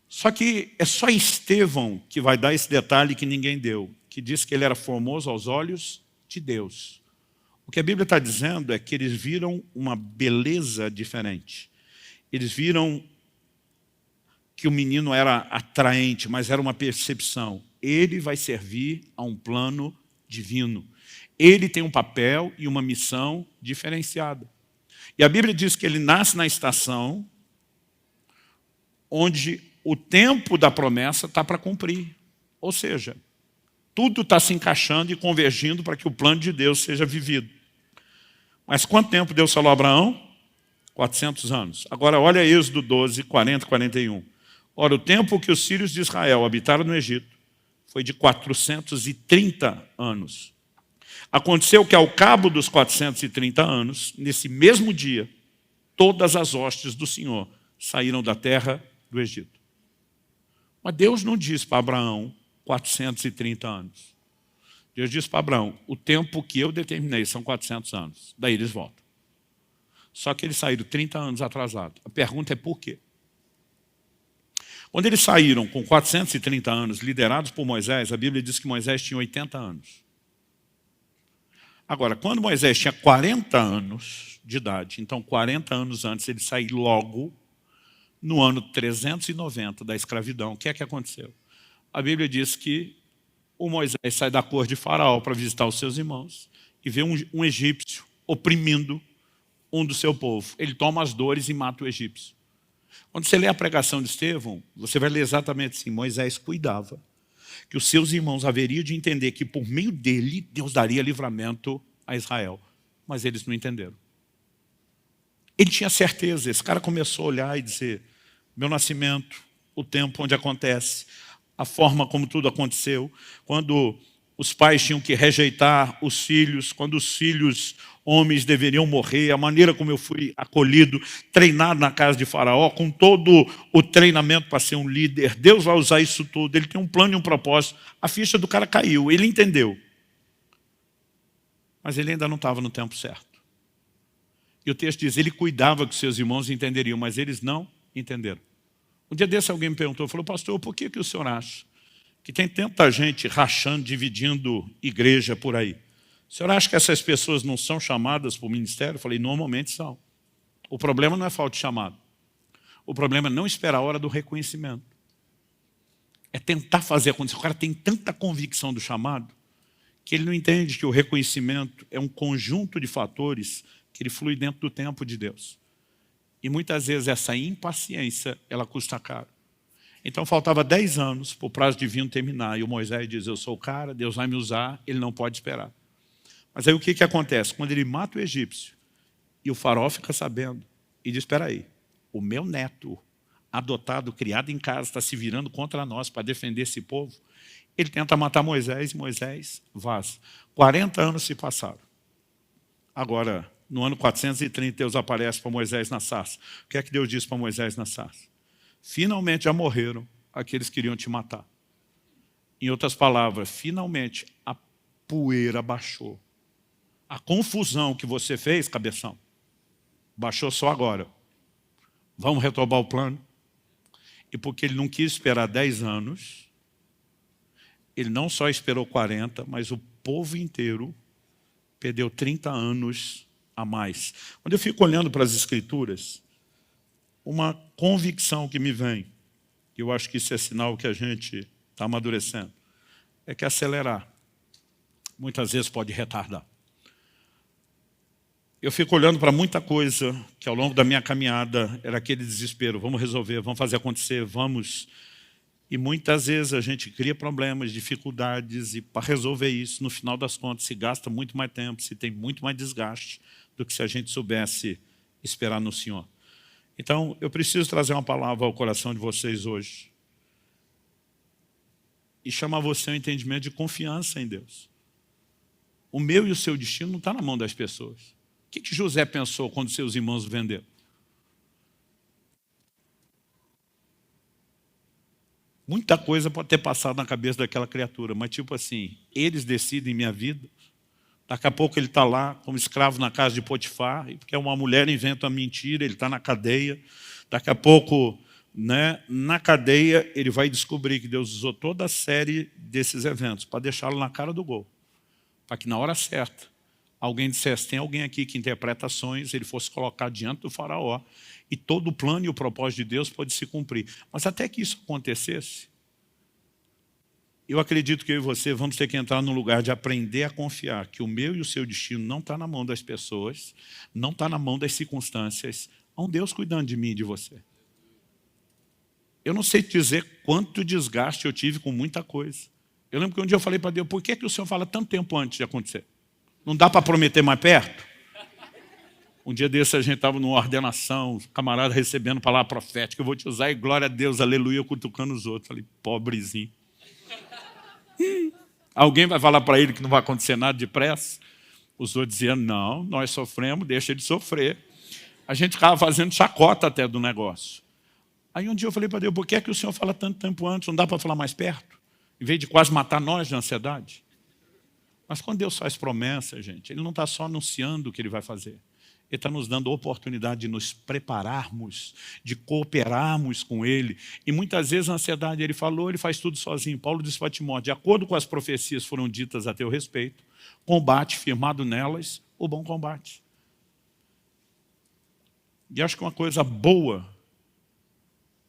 Só que é só Estevão que vai dar esse detalhe que ninguém deu, que diz que ele era formoso aos olhos de Deus. O que a Bíblia está dizendo é que eles viram uma beleza diferente. Eles viram que o menino era atraente, mas era uma percepção. Ele vai servir a um plano divino. Ele tem um papel e uma missão diferenciada. E a Bíblia diz que ele nasce na estação onde o tempo da promessa está para cumprir. Ou seja, tudo está se encaixando e convergindo para que o plano de Deus seja vivido. Mas quanto tempo Deus falou a Abraão? 400 anos. Agora olha Êxodo 12, 40 e 41. Ora, o tempo que os filhos de Israel habitaram no Egito foi de 430 anos. Aconteceu que ao cabo dos 430 anos, nesse mesmo dia, todas as hostes do Senhor saíram da terra do Egito. Mas Deus não diz para Abraão 430 anos. Deus diz para Abraão: o tempo que eu determinei são 400 anos. Daí eles voltam. Só que eles saíram 30 anos atrasados. A pergunta é por quê? Quando eles saíram com 430 anos, liderados por Moisés, a Bíblia diz que Moisés tinha 80 anos. Agora, quando Moisés tinha 40 anos de idade, então 40 anos antes ele saiu logo, no ano 390 da escravidão, o que é que aconteceu? A Bíblia diz que o Moisés sai da corte de Faraó para visitar os seus irmãos e vê um egípcio oprimindo um do seu povo. Ele toma as dores e mata o egípcio. Quando você lê a pregação de Estevão, você vai ler exatamente assim: Moisés cuidava que os seus irmãos haveriam de entender que por meio dele Deus daria livramento a Israel. Mas eles não entenderam. Ele tinha certeza. Esse cara começou a olhar e dizer: meu nascimento, o tempo onde acontece, a forma como tudo aconteceu, quando os pais tinham que rejeitar os filhos, quando os filhos homens deveriam morrer, a maneira como eu fui acolhido, treinado na casa de Faraó, com todo o treinamento para ser um líder. Deus vai usar isso tudo, ele tem um plano e um propósito. A ficha do cara caiu, ele entendeu. Mas ele ainda não estava no tempo certo. E o texto diz, ele cuidava que seus irmãos entenderiam, mas eles não entenderam. Um dia desse alguém me perguntou, falou: pastor, por que o senhor acha que tem tanta gente rachando, dividindo igreja por aí? O senhor acha que essas pessoas não são chamadas para o ministério? Eu falei: normalmente são. O problema não é falta de chamado. O problema é não esperar a hora do reconhecimento. É tentar fazer acontecer. O cara tem tanta convicção do chamado que ele não entende que o reconhecimento é um conjunto de fatores que ele flui dentro do tempo de Deus. E muitas vezes essa impaciência, ela custa caro. Então faltava 10 anos para o prazo divino terminar. E o Moisés diz: eu sou o cara, Deus vai me usar, ele não pode esperar. Mas aí o que acontece? Quando ele mata o egípcio, e o faraó fica sabendo, e diz: espera aí, o meu neto, adotado, criado em casa, está se virando contra nós para defender esse povo. Ele tenta matar Moisés, e Moisés vaza. 40 anos se passaram. Agora, no ano 430, Deus aparece para Moisés na sarça. O que é que Deus disse para Moisés na sarça? Finalmente já morreram aqueles que queriam te matar. Em outras palavras, finalmente a poeira baixou. A confusão que você fez, cabeção, baixou só agora. Vamos retomar o plano. E porque ele não quis esperar 10 anos, ele não só esperou 40, mas o povo inteiro perdeu 30 anos a mais. Quando eu fico olhando para as Escrituras, uma convicção que me vem, e eu acho que isso é sinal que a gente está amadurecendo, é que acelerar muitas vezes pode retardar. Eu fico olhando para muita coisa que ao longo da minha caminhada era aquele desespero: vamos resolver, vamos fazer acontecer, vamos. E muitas vezes a gente cria problemas, dificuldades, e para resolver isso, no final das contas, se gasta muito mais tempo, se tem muito mais desgaste do que se a gente soubesse esperar no Senhor. Então, eu preciso trazer uma palavra ao coração de vocês hoje e chamar você ao entendimento de confiança em Deus. O meu e o seu destino não está na mão das pessoas. O que José pensou quando seus irmãos o venderam? Muita coisa pode ter passado na cabeça daquela criatura, mas tipo assim, eles decidem minha vida. Daqui a pouco ele está lá como escravo na casa de Potifar, porque uma mulher inventa uma mentira, ele está na cadeia. Daqui a pouco, né, na cadeia, ele vai descobrir que Deus usou toda a série desses eventos para deixá-lo na cara do gol. Para que na hora certa, alguém dissesse: tem alguém aqui que interpreta sonhos, ele fosse colocado diante do faraó, e todo o plano e o propósito de Deus pode se cumprir. Mas até que isso acontecesse, eu acredito que eu e você vamos ter que entrar num lugar de aprender a confiar que o meu e o seu destino não está na mão das pessoas, não está na mão das circunstâncias. Há um Deus cuidando de mim e de você. Eu não sei te dizer quanto desgaste eu tive com muita coisa. Eu lembro que um dia eu falei para Deus: por que o Senhor fala tanto tempo antes de acontecer? Não dá para prometer mais perto? Um dia desse a gente estava numa ordenação, camarada recebendo palavra profética: eu vou te usar, e glória a Deus, aleluia, cutucando os outros. Falei: pobrezinho. Alguém vai falar para ele que não vai acontecer nada depressa? Os outros diziam: não, nós sofremos, deixa ele sofrer. A gente ficava fazendo chacota até do negócio. Aí um dia eu falei para Deus: por que é que o Senhor fala tanto tempo antes? Não dá para falar mais perto? Em vez de quase matar nós de ansiedade. Mas quando Deus faz promessa, gente, Ele não está só anunciando o que Ele vai fazer. Ele está nos dando a oportunidade de nos prepararmos, de cooperarmos com Ele. E muitas vezes a ansiedade, Ele falou, Ele faz tudo sozinho. Paulo disse para Timóteo: de acordo com as profecias foram ditas a teu respeito, combate firmado nelas o bom combate. E acho que uma coisa boa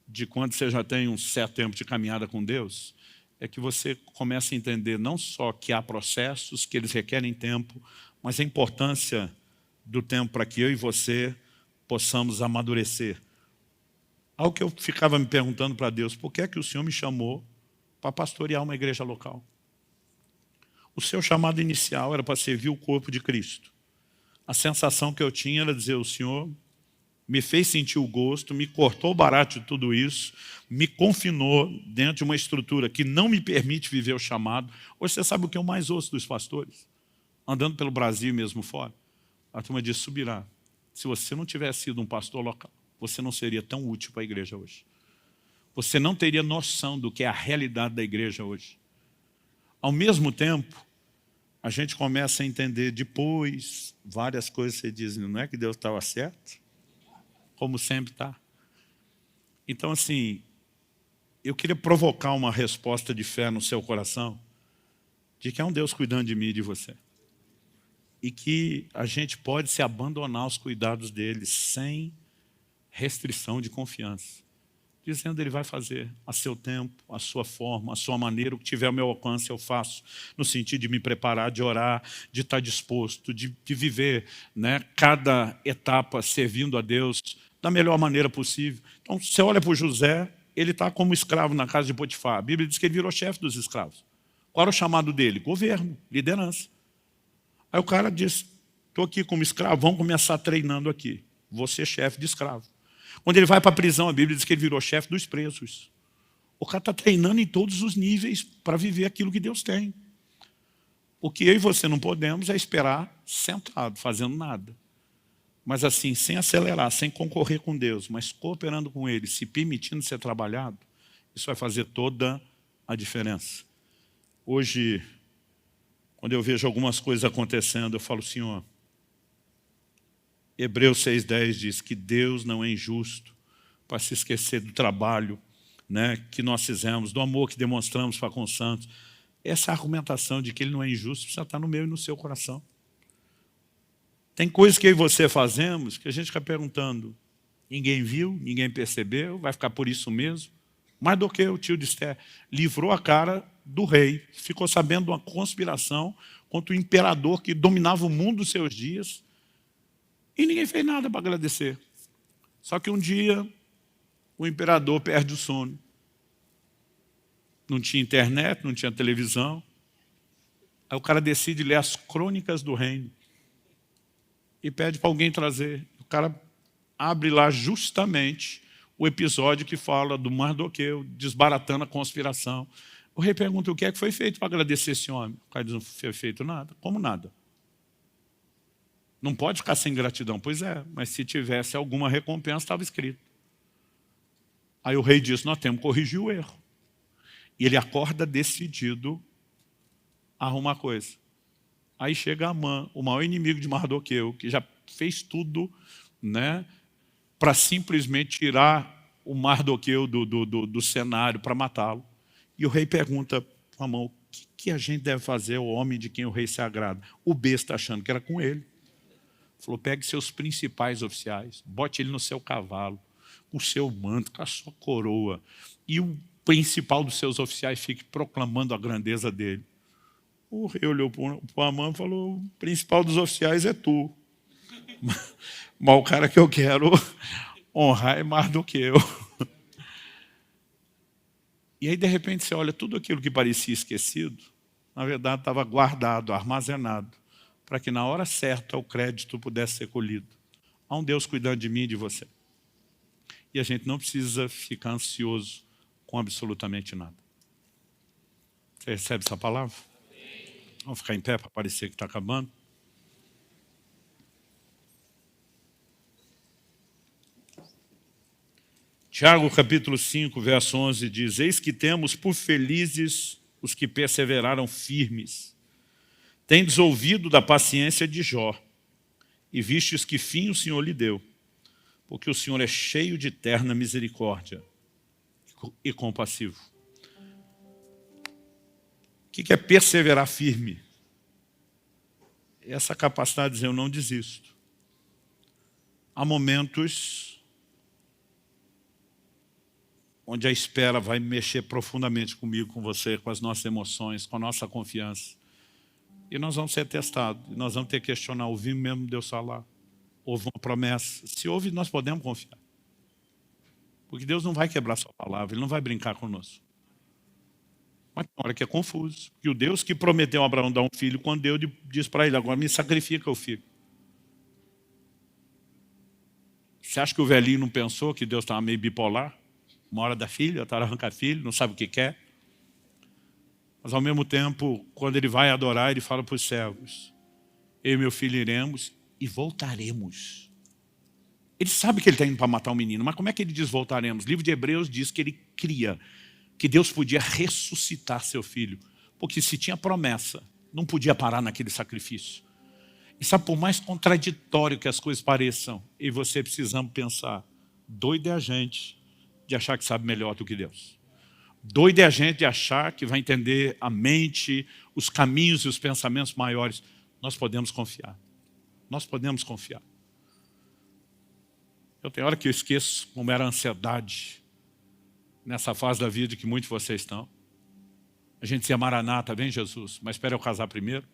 de quando você já tem um certo tempo de caminhada com Deus é que você comece a entender não só que há processos, que eles requerem tempo, mas a importância do tempo para que eu e você possamos amadurecer. Algo que eu ficava me perguntando para Deus, por que é que o Senhor me chamou para pastorear uma igreja local? O seu chamado inicial era para servir o corpo de Cristo. A sensação que eu tinha era dizer, o Senhor me fez sentir o gosto, me cortou o barato de tudo isso, me confinou dentro de uma estrutura que não me permite viver o chamado. Hoje você sabe o que eu mais ouço dos pastores? Andando pelo Brasil e mesmo fora. A turma diz, Subirá, se você não tivesse sido um pastor local, você não seria tão útil para a igreja hoje. Você não teria noção do que é a realidade da igreja hoje. Ao mesmo tempo, a gente começa a entender depois várias coisas que você diz, não é que Deus estava certo? Como sempre está. Então, assim, eu queria provocar uma resposta de fé no seu coração, de que há um Deus cuidando de mim e de você. E que a gente pode se abandonar aos cuidados dele sem restrição de confiança. Dizendo, ele vai fazer a seu tempo, a sua forma, a sua maneira, o que tiver ao meu alcance eu faço, no sentido de me preparar, de orar, de estar disposto, de viver, né, cada etapa servindo a Deus da melhor maneira possível. Então, você olha para o José, ele está como escravo na casa de Potifar. A Bíblia diz que ele virou chefe dos escravos. Qual era o chamado dele? Governo, liderança. Aí o cara diz, estou aqui como escravo, vamos começar treinando aqui. Vou ser chefe de escravo. Quando ele vai para a prisão, a Bíblia diz que ele virou chefe dos presos. O cara está treinando em todos os níveis para viver aquilo que Deus tem. O que eu e você não podemos é esperar sentado, fazendo nada. Mas assim, sem acelerar, sem concorrer com Deus, mas cooperando com Ele, se permitindo ser trabalhado, isso vai fazer toda a diferença. Hoje, quando eu vejo algumas coisas acontecendo, eu falo, Senhor, Hebreus 6,10 diz que Deus não é injusto para se esquecer do trabalho, né, que nós fizemos, do amor que demonstramos para com os santos. Essa argumentação de que Ele não é injusto precisa estar no meu e no seu coração. Tem coisas que eu e você fazemos que a gente fica perguntando, ninguém viu, ninguém percebeu, vai ficar por isso mesmo? Mais do que o tio de Esther livrou a cara do rei, ficou sabendo de uma conspiração contra o imperador que dominava o mundo dos seus dias, e ninguém fez nada para agradecer. Só que um dia o imperador perde o sono. Não tinha internet, não tinha televisão. Aí o cara decide ler as crônicas do reino e pede para alguém trazer. O cara abre lá justamente o episódio que fala do Mardoqueu desbaratando a conspiração. O rei pergunta o que é que foi feito para agradecer esse homem. O cara diz, não foi feito nada. Como nada? Não pode ficar sem gratidão. Pois é, mas se tivesse alguma recompensa, estava escrito. Aí o rei diz, nós temos que corrigir o erro. E ele acorda decidido a arrumar coisa. Aí chega Amã, o maior inimigo de Mardoqueu, que já fez tudo, né, para simplesmente tirar o Mardoqueu do cenário, para matá-lo. E o rei pergunta para Amã, o que a gente deve fazer ao homem de quem o rei se agrada? O besta achando que era com ele. Falou, pegue seus principais oficiais, bote ele no seu cavalo, com o seu manto, com a sua coroa, e o principal dos seus oficiais fique proclamando a grandeza dele. O rei olhou para o Amã e falou, o principal dos oficiais é tu. Mas o cara que eu quero honrar é mais do que eu. E aí, de repente, você olha tudo aquilo que parecia esquecido, na verdade estava guardado, armazenado, para que na hora certa o crédito pudesse ser colhido. Há um Deus cuidando de mim e de você. E a gente não precisa ficar ansioso com absolutamente nada. Você recebe essa palavra? Vamos ficar em pé para parecer que está acabando. Tiago, capítulo 5, verso 11, diz, eis que temos por felizes os que perseveraram firmes. Tendes ouvido da paciência de Jó, e vistes que fim o Senhor lhe deu, porque o Senhor é cheio de terna misericórdia e compassivo. O que é perseverar firme? Essa capacidade de dizer, eu não desisto. Há momentos onde a espera vai mexer profundamente comigo, com você, com as nossas emoções, com a nossa confiança. E nós vamos ser testados, e nós vamos ter que questionar, ouvimos mesmo Deus falar? Houve uma promessa? Se houve, nós podemos confiar. Porque Deus não vai quebrar sua palavra, Ele não vai brincar conosco. Mas tem hora que é confuso. Porque o Deus que prometeu a Abraão dar um filho, quando Deus diz para ele, agora me sacrifica o filho. Você acha que o velhinho não pensou que Deus estava meio bipolar? Uma hora da filha, outra hora arranca filho, não sabe o que quer. Mas ao mesmo tempo, quando ele vai adorar, ele fala para os servos, eu e meu filho iremos e voltaremos. Ele sabe que ele está indo para matar o menino, mas como é que ele diz voltaremos? O livro de Hebreus diz que ele cria, que Deus podia ressuscitar seu filho. Porque se tinha promessa, não podia parar naquele sacrifício. E sabe, por mais contraditório que as coisas pareçam, e você precisamos pensar, doido é a gente de achar que sabe melhor do que Deus. Doido é a gente de achar que vai entender a mente, os caminhos e os pensamentos maiores. Nós podemos confiar. Nós podemos confiar. Eu tenho hora que eu esqueço como era a ansiedade nessa fase da vida que muitos de vocês estão. A gente dizia, Maranata, vem Jesus, mas espera eu casar primeiro.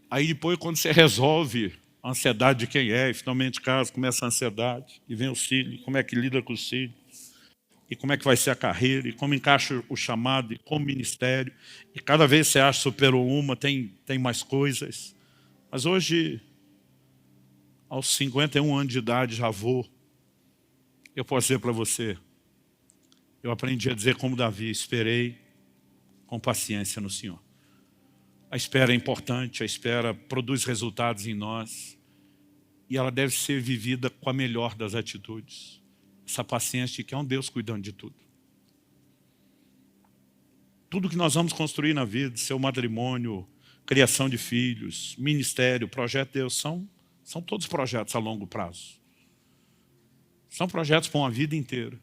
Aí depois, quando você resolve a ansiedade de quem é, e finalmente casa, começa a ansiedade, e vem os filhos, como é que lida com os filhos, e como é que vai ser a carreira, e como encaixa o chamado, e como ministério, e cada vez você acha que superou uma, tem mais coisas. Mas hoje, aos 51 anos de idade, eu posso dizer para você, eu aprendi a dizer como Davi, esperei com paciência no Senhor. A espera é importante, a espera produz resultados em nós, e ela deve ser vivida com a melhor das atitudes. Essa paciência de que é um Deus cuidando de tudo. Tudo que nós vamos construir na vida, seu matrimônio, criação de filhos, ministério, projeto de Deus, são todos projetos a longo prazo. São projetos para uma vida inteira.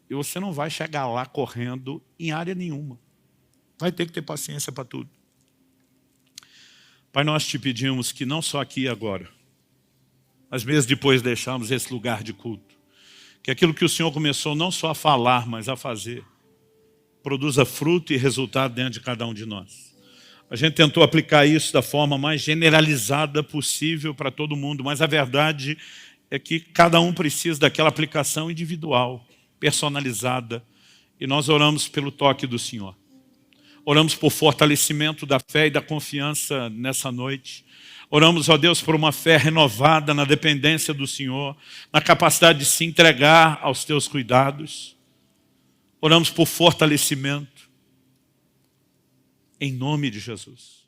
E você não vai chegar lá correndo em área nenhuma. Vai ter que ter paciência para tudo. Pai, nós te pedimos que não só aqui e agora, mas mesmo depois deixarmos esse lugar de culto, que aquilo que o Senhor começou não só a falar, mas a fazer, produza fruto e resultado dentro de cada um de nós. A gente tentou aplicar isso da forma mais generalizada possível para todo mundo, mas a verdade é que cada um precisa daquela aplicação individual, personalizada, e nós oramos pelo toque do Senhor. Oramos por fortalecimento da fé e da confiança nessa noite. Oramos, ó Deus, por uma fé renovada na dependência do Senhor, na capacidade de se entregar aos teus cuidados. Oramos por fortalecimento, em nome de Jesus.